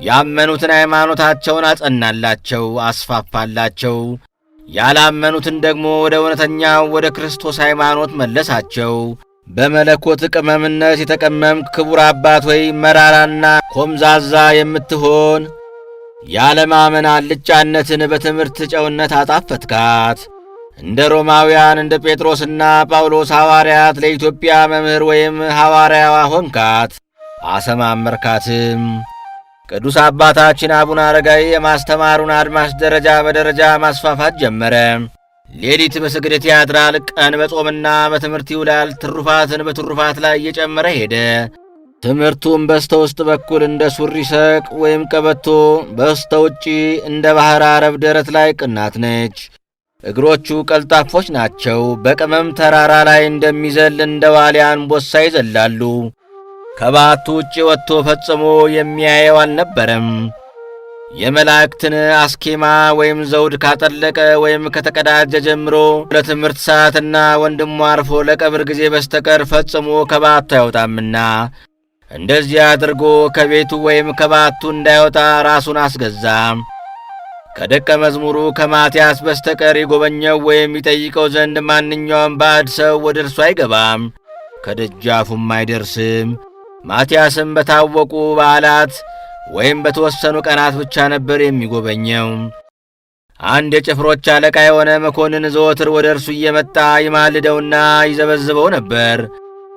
ያመኑትን ሃይማኖታቸውን አጸናላቸው፣ አስፋፋላቸው። ያላመኑትን ደግሞ ወደ እውነተኛው ወደ ክርስቶስ ሃይማኖት መለሳቸው። በመለኮት ቅመምነት የተቀመምክ ክቡር አባት ሆይ መራራና ኮምዛዛ የምትሆን ያለማመን አልጫነትን በትምህርት ጨውነት አጣፈትካት። እንደ ሮማውያን እንደ ጴጥሮስና ጳውሎስ ሐዋርያት ለኢትዮጵያ መምህር ወይም ሐዋርያዋ ሆንካት፣ አሰማመርካትም። ቅዱስ አባታችን አቡነ አረጋዊ የማስተማሩን አድማስ ደረጃ በደረጃ ማስፋፋት ጀመረ። ሌሊት በስግደት ያድራል፣ ቀን በጾምና በትምህርት ይውላል። ትሩፋትን በትሩፋት ላይ እየጨመረ ሄደ። ትምህርቱም በስተ ውስጥ በኩል እንደ ሱሪ ሰቅ ወይም ቀበቶ፣ በስተ ውጪ እንደ ባሕር አረብ ደረት ላይ ቅናት ነች። እግሮቹ ቀልጣፎች ናቸው። በቅመም ተራራ ላይ እንደሚዘል እንደ ዋልያ አንበሳ ይዘላሉ። ከባቱ ውጭ ወጥቶ ፈጽሞ የሚያየው አልነበረም። የመላእክትን አስኬማ ወይም ዘውድ ካጠለቀ ወይም ከተቀዳጀ ጀምሮ ለትምህርት ሰዓትና ወንድሙ አርፎ ለቀብር ጊዜ በስተቀር ፈጽሞ ከባቱ አይወጣምና እንደዚህ አድርጎ ከቤቱ ወይም ከባቱ እንዳይወጣ ራሱን አስገዛ። ከደቀ መዝሙሩ ከማትያስ በስተቀር ይጎበኘው ወይም ይጠይቀው ዘንድ ማንኛውም ባዕድ ሰው ወደ እርሱ አይገባም፣ ከደጃፉም አይደርስም። ማትያስም በታወቁ በዓላት ወይም በተወሰኑ ቀናት ብቻ ነበር የሚጎበኘው። አንድ የጭፍሮች አለቃ የሆነ መኮንን ዘወትር ወደ እርሱ እየመጣ ይማልደውና ይዘበዝበው ነበር።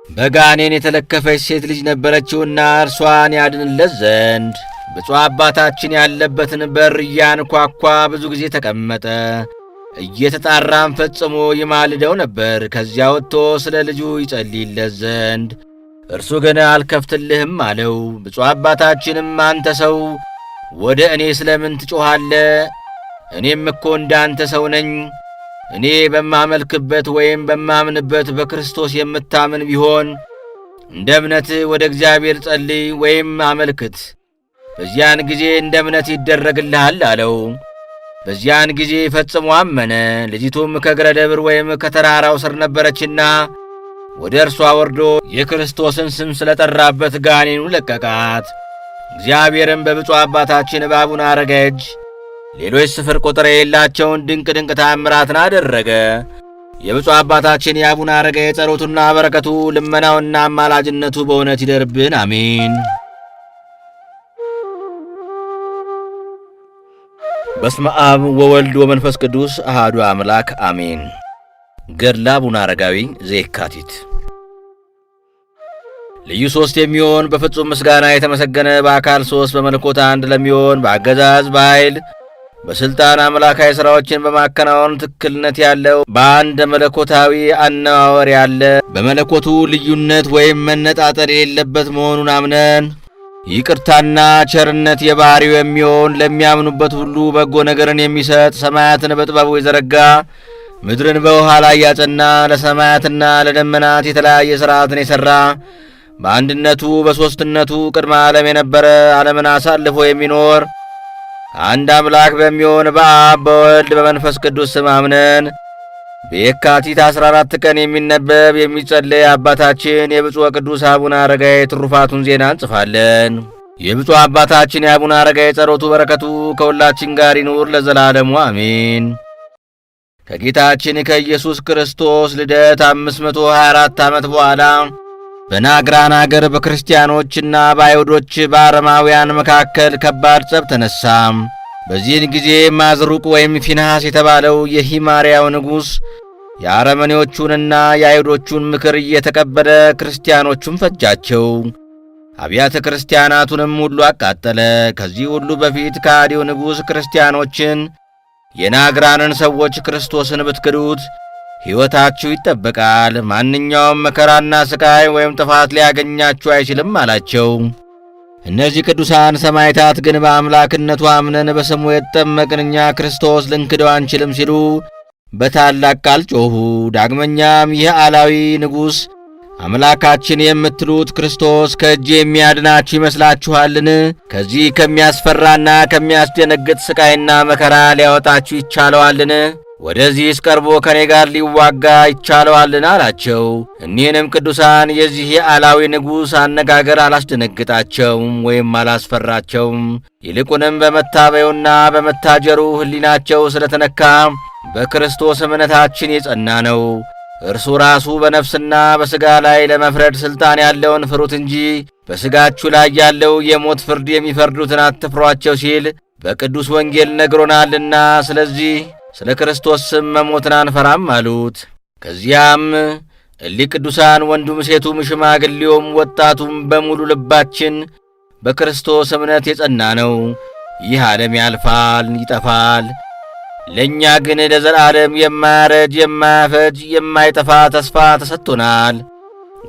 በጋኔን የተለከፈች ሴት ልጅ ነበረችውና እርሷን ያድንለት ዘንድ ብፁዕ አባታችን ያለበትን በር እያንኳኳ ብዙ ጊዜ ተቀመጠ። እየተጣራም ፈጽሞ ይማልደው ነበር፣ ከዚያ ወጥቶ ስለ ልጁ ይጸልይለት ዘንድ። እርሱ ግን አልከፍትልህም አለው። ብፁዕ አባታችንም አንተ ሰው ወደ እኔ ስለምን ትጮኻለህ? እኔም እኮ እንዳንተ ሰው ነኝ። እኔ በማመልክበት ወይም በማምንበት በክርስቶስ የምታምን ቢሆን እንደ እምነትህ ወደ እግዚአብሔር ጸልይ ወይም አመልክት፣ በዚያን ጊዜ እንደ እምነት ይደረግልሃል አለው። በዚያን ጊዜ ፈጽሞ አመነ። ልጅቱም ከእግረ ደብር ወይም ከተራራው ስር ነበረችና ወደ እርሷ ወርዶ የክርስቶስን ስም ስለጠራበት ጋኔኑ ለቀቃት። እግዚአብሔርም በብፁዕ አባታችን በአቡነ አረጋዊ እጅ ሌሎች ስፍር ቁጥር የሌላቸውን ድንቅ ድንቅ ተአምራትን አደረገ። የብፁዕ አባታችን የአቡነ አረጋዊ ጸሎቱና በረከቱ ልመናውና አማላጅነቱ በእውነት ይደርብን፣ አሜን። በስመ አብ ወወልድ ወመንፈስ ቅዱስ አሐዱ አምላክ አሜን። ገድለ አቡነ አረጋዊ ዘየካቲት። ልዩ ሦስት የሚሆን በፍጹም ምስጋና የተመሰገነ በአካል ሦስት በመለኮት አንድ ለሚሆን በአገዛዝ በኃይል በሥልጣን አምላካዊ ሥራዎችን በማከናወን ትክክልነት ያለው በአንድ መለኮታዊ አነዋወር ያለ በመለኮቱ ልዩነት ወይም መነጣጠል የሌለበት መሆኑን አምነን ይቅርታና ቸርነት የባሕሪው የሚሆን ለሚያምኑበት ሁሉ በጎ ነገርን የሚሰጥ ሰማያትን በጥበቡ የዘረጋ ምድርን በውሃ ላይ ያጸና ለሰማያትና ለደመናት የተለያየ ሥርዓትን የሠራ በአንድነቱ በሦስትነቱ ቅድመ ዓለም የነበረ ዓለምን አሳልፎ የሚኖር አንድ አምላክ በሚሆን በአብ በወልድ በመንፈስ ቅዱስ ስም አምነን በየካቲት 14 ቀን የሚነበብ የሚጸለይ አባታችን የብፁዕ ቅዱስ አቡነ አረጋዊ ትሩፋቱን ዜና እንጽፋለን። የብፁዕ አባታችን የአቡነ አረጋዊ ጸሎቱ በረከቱ ከሁላችን ጋር ይኑር ለዘላለሙ አሜን። ከጌታችን ከኢየሱስ ክርስቶስ ልደት 524 ዓመት በኋላ በናግራን አገር በክርስቲያኖችና በአይሁዶች በአረማውያን መካከል ከባድ ጸብ ተነሳ። በዚህን ጊዜ ማዝሩቅ ወይም ፊንሐስ የተባለው የሂማርያው ንጉሥ የአረመኔዎቹንና የአይሁዶቹን ምክር እየተቀበለ ክርስቲያኖቹን ፈጃቸው። አብያተ ክርስቲያናቱንም ሁሉ አቃጠለ። ከዚህ ሁሉ በፊት ከሃዲው ንጉሥ ክርስቲያኖችን የናግራንን ሰዎች ክርስቶስን ብትክዱት ሕይወታችሁ ይጠበቃል፣ ማንኛውም መከራና ሥቃይ ወይም ጥፋት ሊያገኛችሁ አይችልም አላቸው። እነዚህ ቅዱሳን ሰማዕታት ግን በአምላክነቱ አምነን በስሙ የተጠመቅን እኛ ክርስቶስ ልንክደው አንችልም ሲሉ በታላቅ ቃል ጮኹ። ዳግመኛም ይህ አላዊ ንጉሥ አምላካችን የምትሉት ክርስቶስ ከእጅ የሚያድናችሁ ይመስላችኋልን? ከዚህ ከሚያስፈራና ከሚያስደነግጥ ሥቃይና መከራ ሊያወጣችሁ ይቻለዋልን? ወደዚህስ ቀርቦ ከኔ ጋር ሊዋጋ ይቻለዋልን? አላቸው። እኒህንም ቅዱሳን የዚህ የአላዊ ንጉሥ አነጋገር አላስደነግጣቸውም ወይም አላስፈራቸውም። ይልቁንም በመታበዩና በመታጀሩ ሕሊናቸው ስለተነካ በክርስቶስ እምነታችን የጸና ነው። እርሱ ራሱ በነፍስና በሥጋ ላይ ለመፍረድ ሥልጣን ያለውን ፍሩት እንጂ በሥጋችሁ ላይ ያለው የሞት ፍርድ የሚፈርዱትን አትፍሯቸው ሲል በቅዱስ ወንጌል ነግሮናልና ስለዚህ ስለ ክርስቶስ ስም መሞትን አንፈራም አሉት። ከዚያም እሊህ ቅዱሳን ወንዱም፣ ሴቱም፣ ሽማግሌውም፣ ወጣቱም በሙሉ ልባችን በክርስቶስ እምነት የጸና ነው። ይህ ዓለም ያልፋል፣ ይጠፋል። ለእኛ ግን ለዘላለም የማያረጅ የማያፈጅ የማይጠፋ ተስፋ ተሰጥቶናል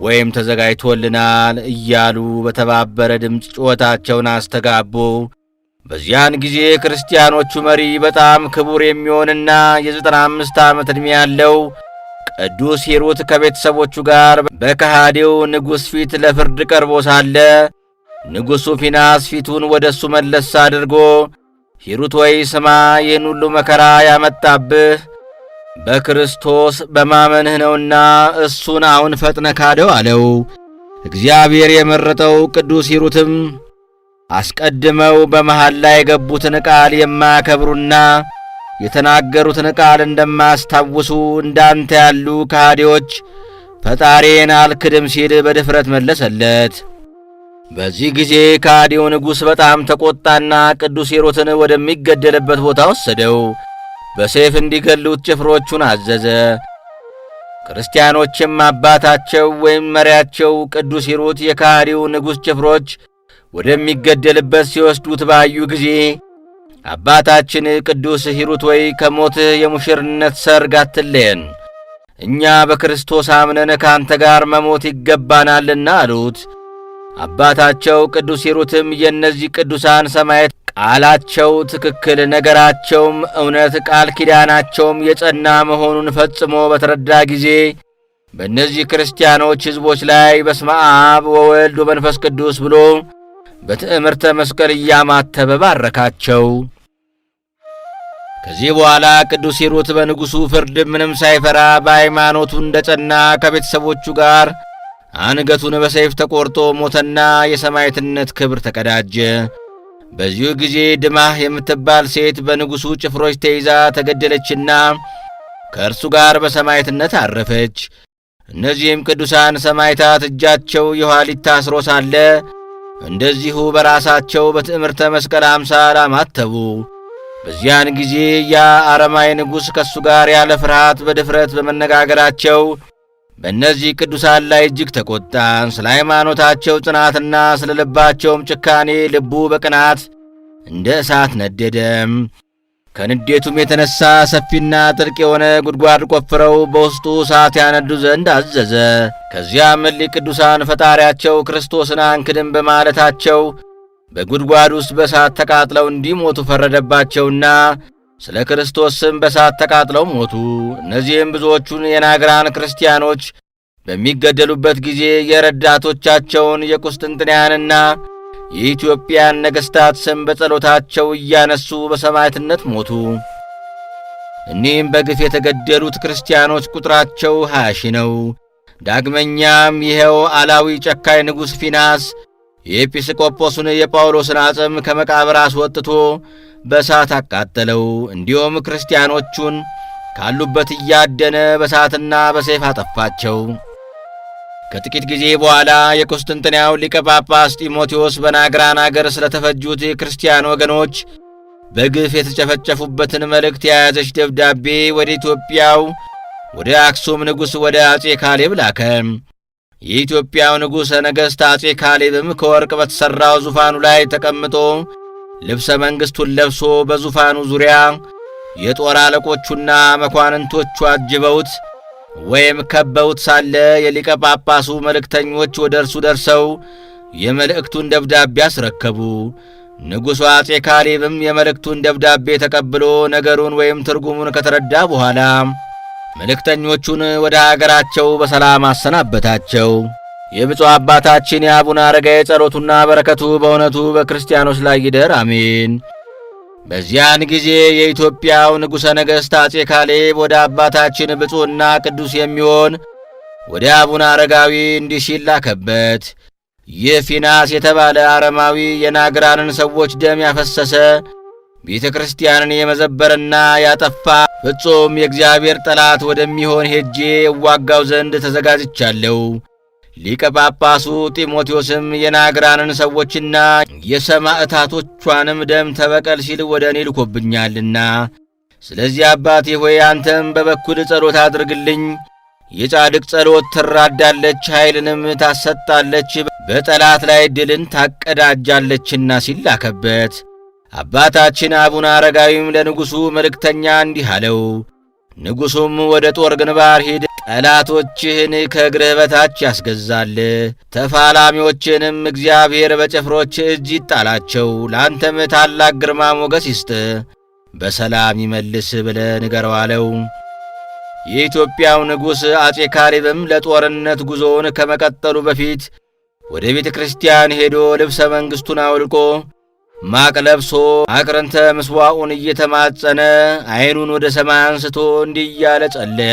ወይም ተዘጋጅቶልናል እያሉ በተባበረ ድምፅ ጩኸታቸውን አስተጋቡ። በዚያን ጊዜ ክርስቲያኖቹ መሪ በጣም ክቡር የሚሆንና የ95 ዓመት ዕድሜ ያለው ቅዱስ ሂሩት ከቤተሰቦቹ ጋር በከሃዲው ንጉሥ ፊት ለፍርድ ቀርቦ ሳለ ንጉሡ ፊናስ ፊቱን ወደ እሱ መለስ አድርጎ ሂሩት ወይ ስማ፣ ይህን ሁሉ መከራ ያመጣብህ በክርስቶስ በማመንህ ነውና እሱን አሁን ፈጥነ ካደው አለው። እግዚአብሔር የመረጠው ቅዱስ ሂሩትም አስቀድመው በመሃል ላይ የገቡትን ቃል የማያከብሩና የተናገሩትን ቃል እንደማያስታውሱ እንዳንተ ያሉ ከሃዲዎች ፈጣሪን አልክድም ሲል በድፍረት መለሰለት። በዚህ ጊዜ ከሃዲው ንጉሥ በጣም ተቆጣና ቅዱስ ሂሩትን ወደሚገደልበት ቦታ ወሰደው። በሰይፍ እንዲገሉት ጭፍሮቹን አዘዘ። ክርስቲያኖችም አባታቸው ወይም መሪያቸው ቅዱስ ሂሩት የከሃዲው ንጉሥ ጭፍሮች ወደሚገደልበት ሲወስዱት ባዩ ጊዜ አባታችን ቅዱስ ሂሩት ወይ ከሞትህ የሙሽርነት ሰርግ አትለየን፣ እኛ በክርስቶስ አምነን ከአንተ ጋር መሞት ይገባናልና አሉት። አባታቸው ቅዱስ ሂሩትም የእነዚህ ቅዱሳን ሰማዕታት ቃላቸው ትክክል፣ ነገራቸውም እውነት፣ ቃል ኪዳናቸውም የጸና መሆኑን ፈጽሞ በተረዳ ጊዜ በእነዚህ ክርስቲያኖች ሕዝቦች ላይ በስመ አብ ወወልድ ወመንፈስ ቅዱስ ብሎ በትዕምርተ መስቀል እያማተበ ባረካቸው። ከዚህ በኋላ ቅዱስ ሂሩት በንጉሡ ፍርድ ምንም ሳይፈራ በሃይማኖቱ እንደ ጸና ከቤተሰቦቹ ጋር አንገቱን በሰይፍ ተቆርጦ ሞተና የሰማዕትነት ክብር ተቀዳጀ። በዚሁ ጊዜ ድማህ የምትባል ሴት በንጉሡ ጭፍሮች ተይዛ ተገደለችና ከእርሱ ጋር በሰማዕትነት አረፈች። እነዚህም ቅዱሳን ሰማዕታት እጃቸው የኋሊት ታስሮ ሳለ እንደዚሁ በራሳቸው በትዕምርተ መስቀል አምሳል አማተቡ። በዚያን ጊዜ ያ አረማዊ ንጉሥ ከእሱ ጋር ያለ ፍርሃት በድፍረት በመነጋገራቸው በእነዚህ ቅዱሳን ላይ እጅግ ተቆጣ። ስለ ሃይማኖታቸው ጽናትና ስለ ልባቸውም ጭካኔ ልቡ በቅናት እንደ እሳት ነደደም። ከንዴቱም የተነሣ ሰፊና ጥልቅ የሆነ ጉድጓድ ቆፍረው በውስጡ እሳት ያነዱ ዘንድ አዘዘ። ከዚያም እሊህ ቅዱሳን ፈጣሪያቸው ክርስቶስን አንክድም በማለታቸው በጉድጓድ ውስጥ በእሳት ተቃጥለው እንዲሞቱ ፈረደባቸውና ስለ ክርስቶስ ስም በእሳት ተቃጥለው ሞቱ። እነዚህም ብዙዎቹን የናግራን ክርስቲያኖች በሚገደሉበት ጊዜ የረዳቶቻቸውን የቁስጥንጥንያንና የኢትዮጵያን ነገሥታት ስም በጸሎታቸው እያነሱ በሰማዕትነት ሞቱ። እኒህም በግፍ የተገደሉት ክርስቲያኖች ቁጥራቸው 20 ሺህ ነው። ዳግመኛም ይኸው አላዊ ጨካኝ ንጉሥ ፊናስ የኤጲስቆጶሱን የጳውሎስን አጽም ከመቃብር አስወጥቶ በእሳት አቃጠለው። እንዲሁም ክርስቲያኖቹን ካሉበት እያደነ በእሳትና በሰይፍ አጠፋቸው። ከጥቂት ጊዜ በኋላ የቁስጥንጥንያው ሊቀ ጳጳስ ጢሞቴዎስ በናግራን አገር ስለተፈጁት የክርስቲያን ወገኖች በግፍ የተጨፈጨፉበትን መልእክት የያዘች ደብዳቤ ወደ ኢትዮጵያው ወደ አክሱም ንጉሥ ወደ አጼ ካሌብ ላከ። የኢትዮጵያው ንጉሠ ነገሥት አጼ ካሌብም ከወርቅ በተሠራው ዙፋኑ ላይ ተቀምጦ ልብሰ መንግሥቱን ለብሶ በዙፋኑ ዙሪያ የጦር አለቆቹና መኳንንቶቹ አጅበውት ወይም ከበውት ሳለ የሊቀ ጳጳሱ መልእክተኞች ወደ እርሱ ደርሰው የመልእክቱን ደብዳቤ አስረከቡ። ንጉሡ አጼ ካሌብም የመልእክቱን ደብዳቤ ተቀብሎ ነገሩን ወይም ትርጉሙን ከተረዳ በኋላ መልእክተኞቹን ወደ አገራቸው በሰላም አሰናበታቸው። የብፁዕ አባታችን የአቡነ አረጋዊ ጸሎቱና በረከቱ በእውነቱ በክርስቲያኖች ላይ ይደር አሜን። በዚያን ጊዜ የኢትዮጵያው ንጉሠ ነገሥት አጼ ካሌብ ወደ አባታችን ብፁዕና ቅዱስ የሚሆን ወደ አቡነ አረጋዊ እንዲህ ሲል ላከበት። ይህ ፊናስ የተባለ አረማዊ የናግራንን ሰዎች ደም ያፈሰሰ ቤተ ክርስቲያንን የመዘበረና ያጠፋ ፍጹም የእግዚአብሔር ጠላት ወደሚሆን ሄጄ እዋጋው ዘንድ ተዘጋጅቻለሁ። ሊቀ ጳጳሱ ጢሞቴዎስም የናግራንን ሰዎችና የሰማዕታቶቿንም ደም ተበቀል ሲል ወደ እኔ ልኮብኛልና፣ ስለዚህ አባቴ ሆይ አንተም በበኩል ጸሎት አድርግልኝ። የጻድቅ ጸሎት ትራዳለች፣ ኃይልንም ታሰጣለች፣ በጠላት ላይ ድልን ታቀዳጃለችና ሲል ላከበት። አባታችን አቡነ አረጋዊም ለንጉሡ መልእክተኛ እንዲህ አለው። ንጉሡም ወደ ጦር ግንባር ሂድ፣ ጠላቶችህን ከእግርህ በታች ያስገዛል፣ ተፋላሚዎችንም እግዚአብሔር በጭፍሮች እጅ ይጣላቸው፣ ለአንተም ታላቅ ግርማ ሞገስ ይስጥ፣ በሰላም ይመልስ ብለህ ንገረው አለው። የኢትዮጵያው ንጉሥ አጼ ካሌብም ለጦርነት ጉዞውን ከመቀጠሉ በፊት ወደ ቤተ ክርስቲያን ሄዶ ልብሰ መንግሥቱን አውልቆ ማቅ ለብሶ አቅርንተ ምስዋዑን እየተማጸነ ዐይኑን ወደ ሰማይ አንስቶ እንዲህ እያለ ጸለየ።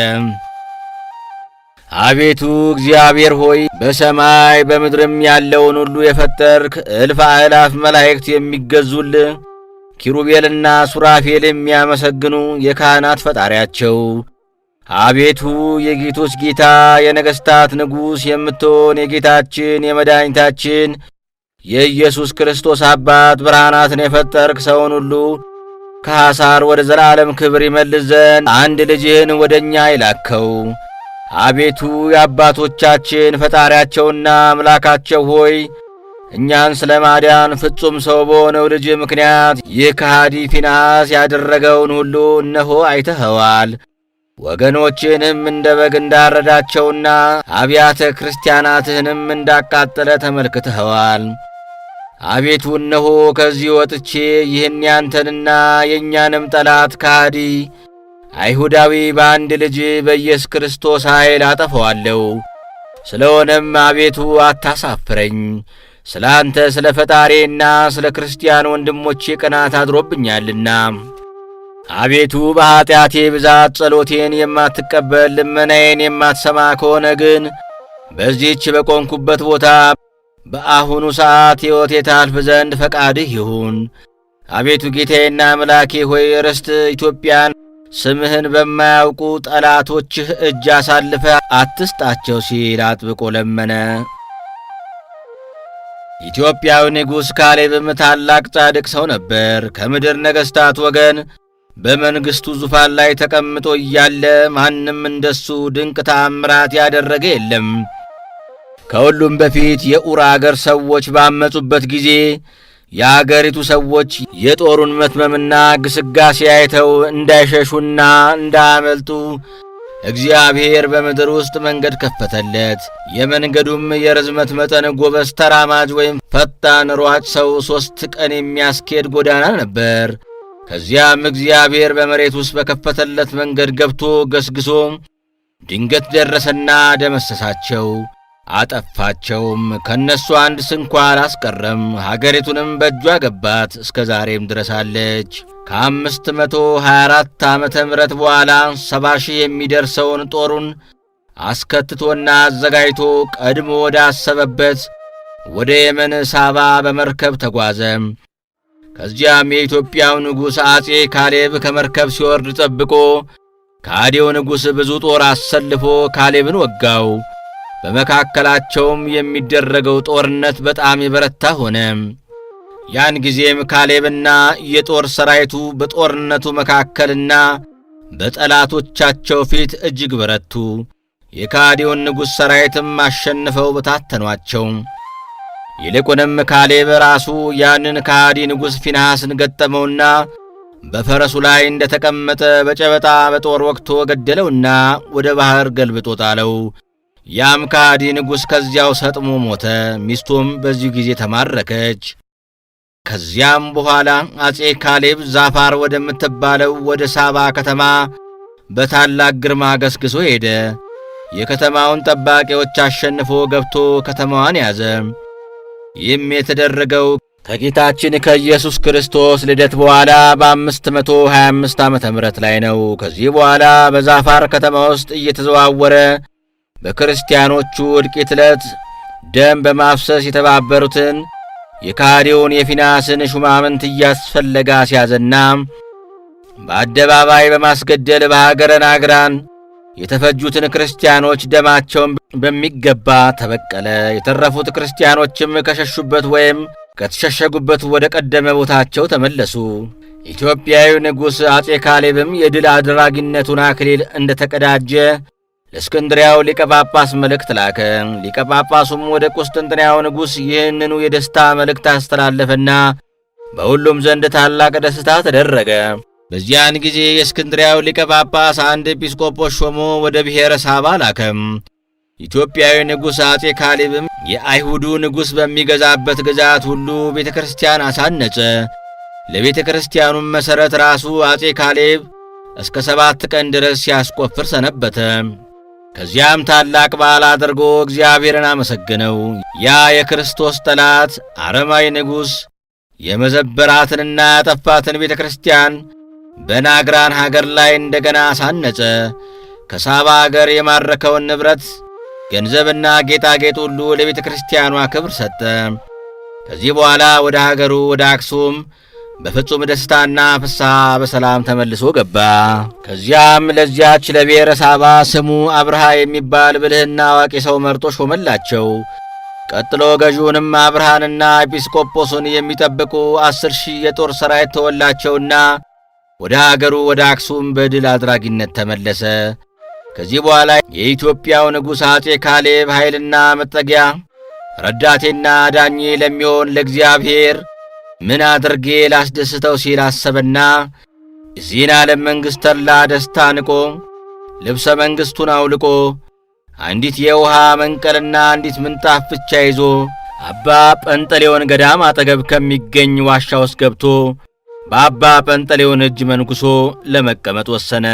አቤቱ እግዚአብሔር ሆይ በሰማይ በምድርም ያለውን ሁሉ የፈጠርክ እልፍ አእላፍ መላእክት የሚገዙልህ ኪሩቤልና ሱራፌል የሚያመሰግኑ የካህናት ፈጣሪያቸው አቤቱ የጌቶች ጌታ የነገሥታት ንጉሥ የምትሆን የጌታችን የመድኃኒታችን የኢየሱስ ክርስቶስ አባት ብርሃናትን የፈጠርክ ሰውን ሁሉ ከሐሳር ወደ ዘላለም ክብር ይመልስ ዘንድ አንድ ልጅህን ወደ እኛ ይላከው። አቤቱ የአባቶቻችን ፈጣሪያቸውና አምላካቸው ሆይ እኛን ስለ ማዳን ፍጹም ሰው በሆነው ልጅ ምክንያት ይህ ከሃዲ ፊናስ ያደረገውን ሁሉ እነሆ አይተኸዋል። ወገኖችንም እንደ በግ እንዳረዳቸውና አብያተ ክርስቲያናትህንም እንዳቃጠለ ተመልክተኸዋል። አቤቱ እነሆ ከዚህ ወጥቼ ይህን ያንተንና የእኛንም ጠላት ከሃዲ አይሁዳዊ በአንድ ልጅ በኢየሱስ ክርስቶስ ኃይል አጠፈዋለሁ። ስለሆነም አቤቱ አታሳፍረኝ። ስለ አንተ ስለ ፈጣሬና ስለ ክርስቲያን ወንድሞቼ ቅናት አድሮብኛልና አቤቱ በኀጢአቴ ብዛት ጸሎቴን የማትቀበል ልመናዬን የማትሰማ ከሆነ ግን በዚህች በቆምኩበት ቦታ በአሁኑ ሰዓት ሕይወቴ ታልፍ ዘንድ ፈቃድህ ይሁን። አቤቱ ጌታዬና አምላኬ ሆይ ርስት ኢትዮጵያን ስምህን በማያውቁ ጠላቶችህ እጅ አሳልፈህ አትስጣቸው ሲል አጥብቆ ለመነ። ኢትዮጵያዊ ንጉሥ ካሌብም ታላቅ ጻድቅ ሰው ነበር። ከምድር ነገሥታት ወገን በመንግሥቱ ዙፋን ላይ ተቀምጦ እያለ ማንም እንደሱ ድንቅ ተአምራት ያደረገ የለም። ከሁሉም በፊት የኡር አገር ሰዎች ባመጹበት ጊዜ የአገሪቱ ሰዎች የጦሩን መትመምና ግስጋሴ አይተው እንዳይሸሹና እንዳያመልጡ እግዚአብሔር በምድር ውስጥ መንገድ ከፈተለት። የመንገዱም የርዝመት መጠን ጎበዝ ተራማጅ ወይም ፈጣን ሯጭ ሰው 3 ቀን የሚያስኬድ ጎዳና ነበር። ከዚያም እግዚአብሔር በመሬት ውስጥ በከፈተለት መንገድ ገብቶ ገስግሶ ድንገት ደረሰና ደመሰሳቸው፣ አጠፋቸውም። ከነሱ አንድ ስንኳ አላስቀረም። ሀገሪቱንም በእጁ አገባት፣ እስከ ዛሬም ድረሳለች። ከ524 ዓመተ ምህረት በኋላ 70 ሺህ የሚደርሰውን ጦሩን አስከትቶና አዘጋጅቶ ቀድሞ ወደ አሰበበት ወደ የመን ሳባ በመርከብ ተጓዘ። ከዚያም የኢትዮጵያው ንጉሥ አጼ ካሌብ ከመርከብ ሲወርድ ጠብቆ ከአዴው ንጉሥ ብዙ ጦር አሰልፎ ካሌብን ወጋው። በመካከላቸውም የሚደረገው ጦርነት በጣም የበረታ ሆነ። ያን ጊዜም ካሌብና የጦር ሰራዊቱ በጦርነቱ መካከልና በጠላቶቻቸው ፊት እጅግ በረቱ። የካዲውን ንጉሥ ሰራዊትም አሸንፈው በታተኗቸው። ይልቁንም ካሌብ ራሱ ያንን ካዲ ንጉሥ ፊንሐስን ገጠመውና በፈረሱ ላይ እንደተቀመጠ በጨበጣ በጦር ወቅቶ ገደለውና ወደ ባህር ገልብጦ ጣለው። ያም ከሃዲ ንጉሥ ከዚያው ሰጥሞ ሞተ። ሚስቱም በዚሁ ጊዜ ተማረከች። ከዚያም በኋላ አጼ ካሌብ ዛፋር ወደምትባለው ወደ ሳባ ከተማ በታላቅ ግርማ ገስግሶ ሄደ። የከተማውን ጠባቂዎች አሸንፎ ገብቶ ከተማዋን ያዘ። ይህም የተደረገው ከጌታችን ከኢየሱስ ክርስቶስ ልደት በኋላ በ525 ዓመተ ምህረት ላይ ነው። ከዚህ በኋላ በዛፋር ከተማ ውስጥ እየተዘዋወረ በክርስቲያኖቹ እልቂት ዕለት ደም በማፍሰስ የተባበሩትን የካዲውን የፊናስን ሹማምንት እያስፈለጋ ሲያዘና በአደባባይ በማስገደል በሀገረ ናግራን የተፈጁትን ክርስቲያኖች ደማቸውን በሚገባ ተበቀለ። የተረፉት ክርስቲያኖችም ከሸሹበት ወይም ከተሸሸጉበት ወደ ቀደመ ቦታቸው ተመለሱ። ኢትዮጵያዊ ንጉሥ አጼ ካሌብም የድል አድራጊነቱን አክሊል እንደ ተቀዳጀ ለእስክንድሪያው ሊቀ ጳጳስ መልእክት ላከ። ሊቀ ጳጳሱም ወደ ቁስጥንጥንያው ንጉሥ ይህንኑ የደስታ መልእክት አስተላለፈና በሁሉም ዘንድ ታላቅ ደስታ ተደረገ። በዚያን ጊዜ የእስክንድሪያው ሊቀ ጳጳስ አንድ ኤጲስቆጶስ ሾሞ ወደ ብሔረ ሳባ ላከም። ኢትዮጵያዊ ንጉሥ አጼ ካሌብም የአይሁዱ ንጉሥ በሚገዛበት ግዛት ሁሉ ቤተ ክርስቲያን አሳነጸ። ለቤተ ክርስቲያኑም መሠረት ራሱ አጼ ካሌብ እስከ 7 ቀን ድረስ ሲያስቆፍር ሰነበተ። ከዚያም ታላቅ በዓል አድርጎ እግዚአብሔርን አመሰገነው። ያ የክርስቶስ ጠላት አረማዊ ንጉሥ የመዘበራትንና ያጠፋትን ቤተ ክርስቲያን በናግራን ሀገር ላይ እንደገና አሳነጸ። ከሳባ አገር የማረከውን ንብረት ገንዘብና ጌጣጌጥ ሁሉ ለቤተ ክርስቲያኗ ክብር ሰጠ። ከዚህ በኋላ ወደ ሀገሩ ወደ አክሱም በፍጹም ደስታና ፍስሐ በሰላም ተመልሶ ገባ። ከዚያም ለዚያች ለብሔረ ሳባ ስሙ አብርሃ የሚባል ብልህና አዋቂ ሰው መርጦ ሾመላቸው። ቀጥሎ ገዢውንም አብርሃንና ኤጲስቆጶሱን የሚጠብቁ 10,000 የጦር ሠራዊት ተወላቸውና ወደ አገሩ ወደ አክሱም በድል አድራጊነት ተመለሰ። ከዚህ በኋላ የኢትዮጵያው ንጉሥ አጼ ካሌብ ኃይልና መጠጊያ ረዳቴና ዳኜ ለሚሆን ለእግዚአብሔር ምን አድርጌ ላስደስተው ሲል አሰበና የዚህን ዓለም መንግሥት ተድላ ደስታ ንቆ ልብሰ መንግሥቱን አውልቆ አንዲት የውሃ መንቀልና አንዲት ምንጣፍ ብቻ ይዞ አባ ጰንጠሌዎን ገዳም አጠገብ ከሚገኝ ዋሻ ውስጥ ገብቶ በአባ ጰንጠሌዎን እጅ መንኩሶ ለመቀመጥ ወሰነ።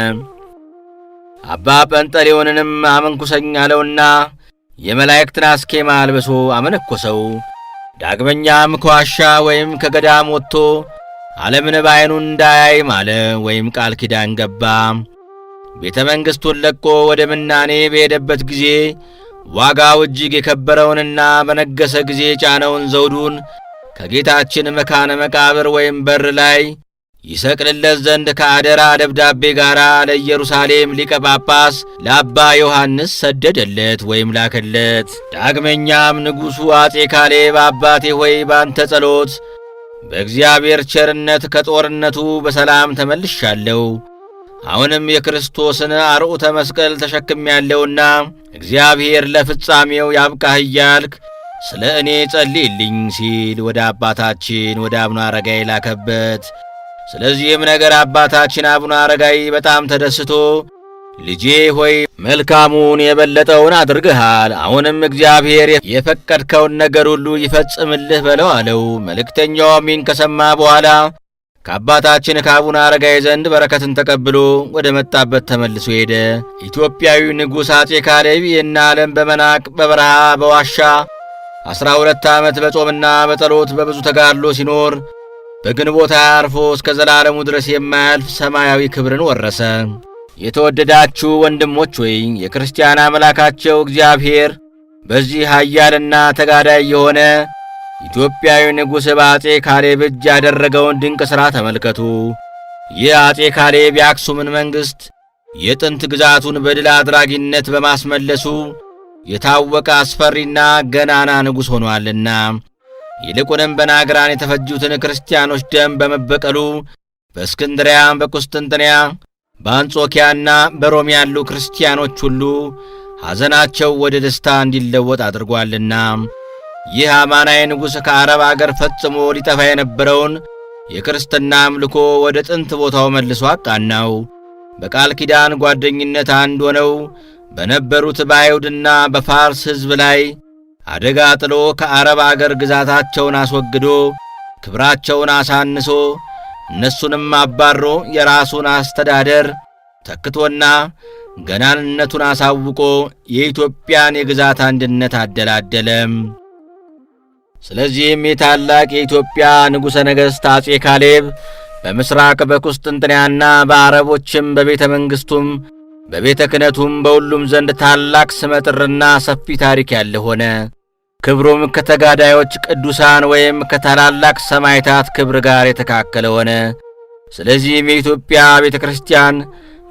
አባ ጰንጠሌዎንንም አመንኩሰኝ አለውና የመላእክትን አስኬማ አልብሶ አመነኮሰው። ዳግመኛም ከዋሻ ወይም ከገዳም ወጥቶ ዓለምን በዓይኑ እንዳያይ ማለ ወይም ቃል ኪዳን ገባ። ቤተ መንግሥቱን ለቆ ወደ ምናኔ በሄደበት ጊዜ ዋጋው እጅግ የከበረውንና በነገሰ ጊዜ ጫነውን ዘውዱን ከጌታችን መካነ መቃብር ወይም በር ላይ ይሰቅልለት ዘንድ ከአደራ ደብዳቤ ጋር ለኢየሩሳሌም ሊቀ ጳጳስ ለአባ ዮሐንስ ሰደደለት ወይም ላከለት። ዳግመኛም ንጉሡ አጼ ካሌብ አባቴ ሆይ ባንተ ጸሎት በእግዚአብሔር ቸርነት ከጦርነቱ በሰላም ተመልሻለሁ። አሁንም የክርስቶስን አርዑተ መስቀል ተሸክሜያለሁና እግዚአብሔር ለፍጻሜው ያብቃህ እያልክ ስለ እኔ ጸልይልኝ ሲል ወደ አባታችን ወደ አቡነ አረጋዊ ላከበት። ስለዚህም ነገር አባታችን አቡነ አረጋዊ በጣም ተደስቶ ልጄ ሆይ መልካሙን የበለጠውን አድርገሃል፣ አሁንም እግዚአብሔር የፈቀድከውን ነገር ሁሉ ይፈጽምልህ በለው አለው። መልእክተኛውም ይህን ከሰማ በኋላ ከአባታችን ከአቡነ አረጋዊ ዘንድ በረከትን ተቀብሎ ወደ መጣበት ተመልሶ ሄደ። ኢትዮጵያዊ ንጉሥ አጼ ካሌብ ይህን ዓለም በመናቅ በበረሃ በዋሻ 12 ዓመት በጾምና በጸሎት በብዙ ተጋድሎ ሲኖር በግንቦት አርፎ እስከ ዘላለሙ ድረስ የማያልፍ ሰማያዊ ክብርን ወረሰ። የተወደዳችሁ ወንድሞች ሆይ የክርስቲያን አምላካቸው እግዚአብሔር በዚህ ኃያልና ተጋዳይ የሆነ ኢትዮጵያዊ ንጉሥ በአጼ ካሌብ እጅ ያደረገውን ድንቅ ሥራ ተመልከቱ። ይህ አጼ ካሌብ የአክሱምን መንግሥት የጥንት ግዛቱን በድል አድራጊነት በማስመለሱ የታወቀ አስፈሪና ገናና ንጉሥ ሆኗልና ይልቁንም በናግራን የተፈጁትን ክርስቲያኖች ደም በመበቀሉ በእስክንድሪያም በቁስጥንጥንያ በአንጾኪያና በሮም ያሉ ክርስቲያኖች ሁሉ ሐዘናቸው ወደ ደስታ እንዲለወጥ አድርጓልና ይህ አማናዊ ንጉሥ ከአረብ አገር ፈጽሞ ሊጠፋ የነበረውን የክርስትና አምልኮ ወደ ጥንት ቦታው መልሶ አቃናው። በቃል ኪዳን ጓደኝነት አንድ ሆነው በነበሩት በአይሁድና በፋርስ ሕዝብ ላይ አደጋ ጥሎ ከአረብ አገር ግዛታቸውን አስወግዶ ክብራቸውን አሳንሶ እነሱንም አባሮ የራሱን አስተዳደር ተክቶና ገናንነቱን አሳውቆ የኢትዮጵያን የግዛት አንድነት አደላደለም። ስለዚህም የታላቅ የኢትዮጵያ ንጉሠ ነገሥት አጼ ካሌብ በምስራቅ በቁስጥንጥንያና በአረቦችም በቤተ መንግሥቱም በቤተ ክህነቱም በሁሉም ዘንድ ታላቅ ስመጥርና ሰፊ ታሪክ ያለ ሆነ። ክብሩም ከተጋዳዮች ቅዱሳን ወይም ከታላላቅ ሰማዕታት ክብር ጋር የተካከለ ሆነ። ስለዚህም የኢትዮጵያ ቤተ ክርስቲያን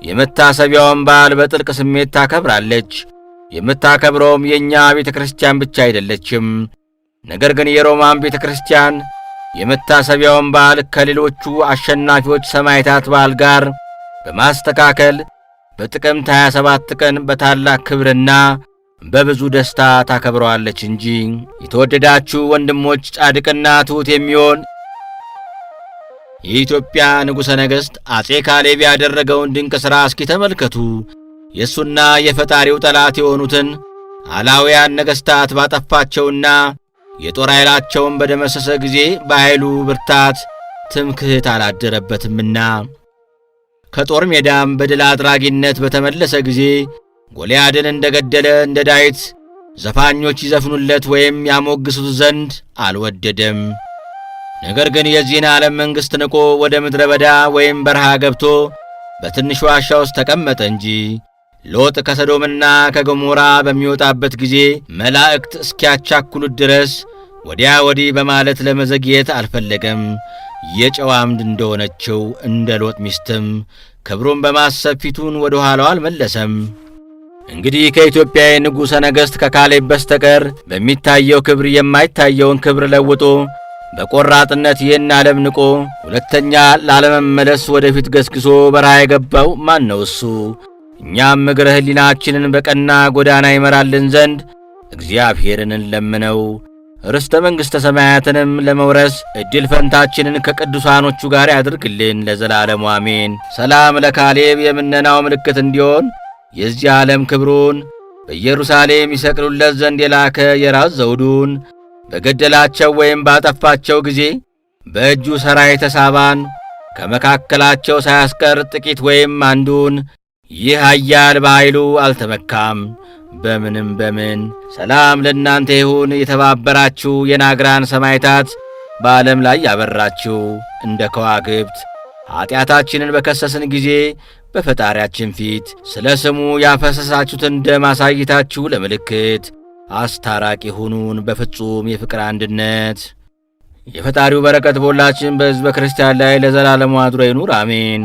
የመታሰቢያውን በዓል በጥልቅ ስሜት ታከብራለች። የምታከብረውም የእኛ ቤተ ክርስቲያን ብቻ አይደለችም። ነገር ግን የሮማን ቤተ ክርስቲያን የመታሰቢያውን በዓል ከሌሎቹ አሸናፊዎች ሰማዕታት በዓል ጋር በማስተካከል በጥቅምት 27 ቀን በታላቅ ክብርና በብዙ ደስታ ታከብረዋለች እንጂ። የተወደዳችሁ ወንድሞች፣ ጻድቅና ትሑት የሚሆን የኢትዮጵያ ንጉሠ ነገሥት አጼ ካሌብ ያደረገውን ድንቅ ሥራ እስኪ ተመልከቱ። የእሱና የፈጣሪው ጠላት የሆኑትን አላውያን ነገሥታት ባጠፋቸውና የጦር ኃይላቸውን በደመሰሰ ጊዜ በኃይሉ ብርታት ትምክህት አላደረበትምና ከጦር ሜዳም በድል አድራጊነት በተመለሰ ጊዜ ጎልያድን እንደገደለ እንደ ዳዊት ዘፋኞች ይዘፍኑለት ወይም ያሞግሱት ዘንድ አልወደደም። ነገር ግን የዚህን ዓለም መንግሥት ንቆ ወደ ምድረ በዳ ወይም በረሃ ገብቶ በትንሽ ዋሻ ውስጥ ተቀመጠ እንጂ ሎጥ ከሰዶምና ከገሞራ በሚወጣበት ጊዜ መላእክት እስኪያቻኩሉት ድረስ ወዲያ ወዲህ በማለት ለመዘግየት አልፈለገም። የጨው አምድ እንደሆነችው እንደ ሎጥ ሚስትም ክብሩን በማሰብ ፊቱን ወደ ኋላው አልመለሰም። እንግዲህ ከኢትዮጵያ ንጉሠ ነገሥት ከካሌብ በስተቀር በሚታየው ክብር የማይታየውን ክብር ለውጦ በቆራጥነት ይህን ዓለም ንቆ ሁለተኛ ላለመመለስ ወደፊት ገስግሶ በረሃ የገባው ማን ነው? እሱ። እኛም እግረ ሕሊናችንን በቀና ጎዳና ይመራልን ዘንድ እግዚአብሔርን እንለምነው። ርስተ መንግሥተ ሰማያትንም ለመውረስ ዕድል ፈንታችንን ከቅዱሳኖቹ ጋር ያድርግልን ለዘላለሙ አሜን። ሰላም ለካሌብ የምነናው ምልክት እንዲሆን የዚህ ዓለም ክብሩን በኢየሩሳሌም ይሰቅሉለት ዘንድ የላከ የራስ ዘውዱን በገደላቸው ወይም ባጠፋቸው ጊዜ በእጁ ሠራዊተ ሳባን ከመካከላቸው ሳያስቀር ጥቂት ወይም አንዱን ይህ ኃያል በኃይሉ አልተመካም። በምንም በምን ሰላም ለእናንተ ይሁን። የተባበራችሁ የናግራን ሰማዕታት በዓለም ላይ ያበራችሁ እንደ ከዋክብት ኀጢአታችንን በከሰስን ጊዜ በፈጣሪያችን ፊት ስለ ስሙ ያፈሰሳችሁትን ደም አሳይታችሁ ለምልክት አስታራቂ ሁኑን በፍጹም የፍቅር አንድነት። የፈጣሪው በረከት በሁላችን በሕዝበ ክርስቲያን ላይ ለዘላለሙ አድሮ ይኑር አሜን።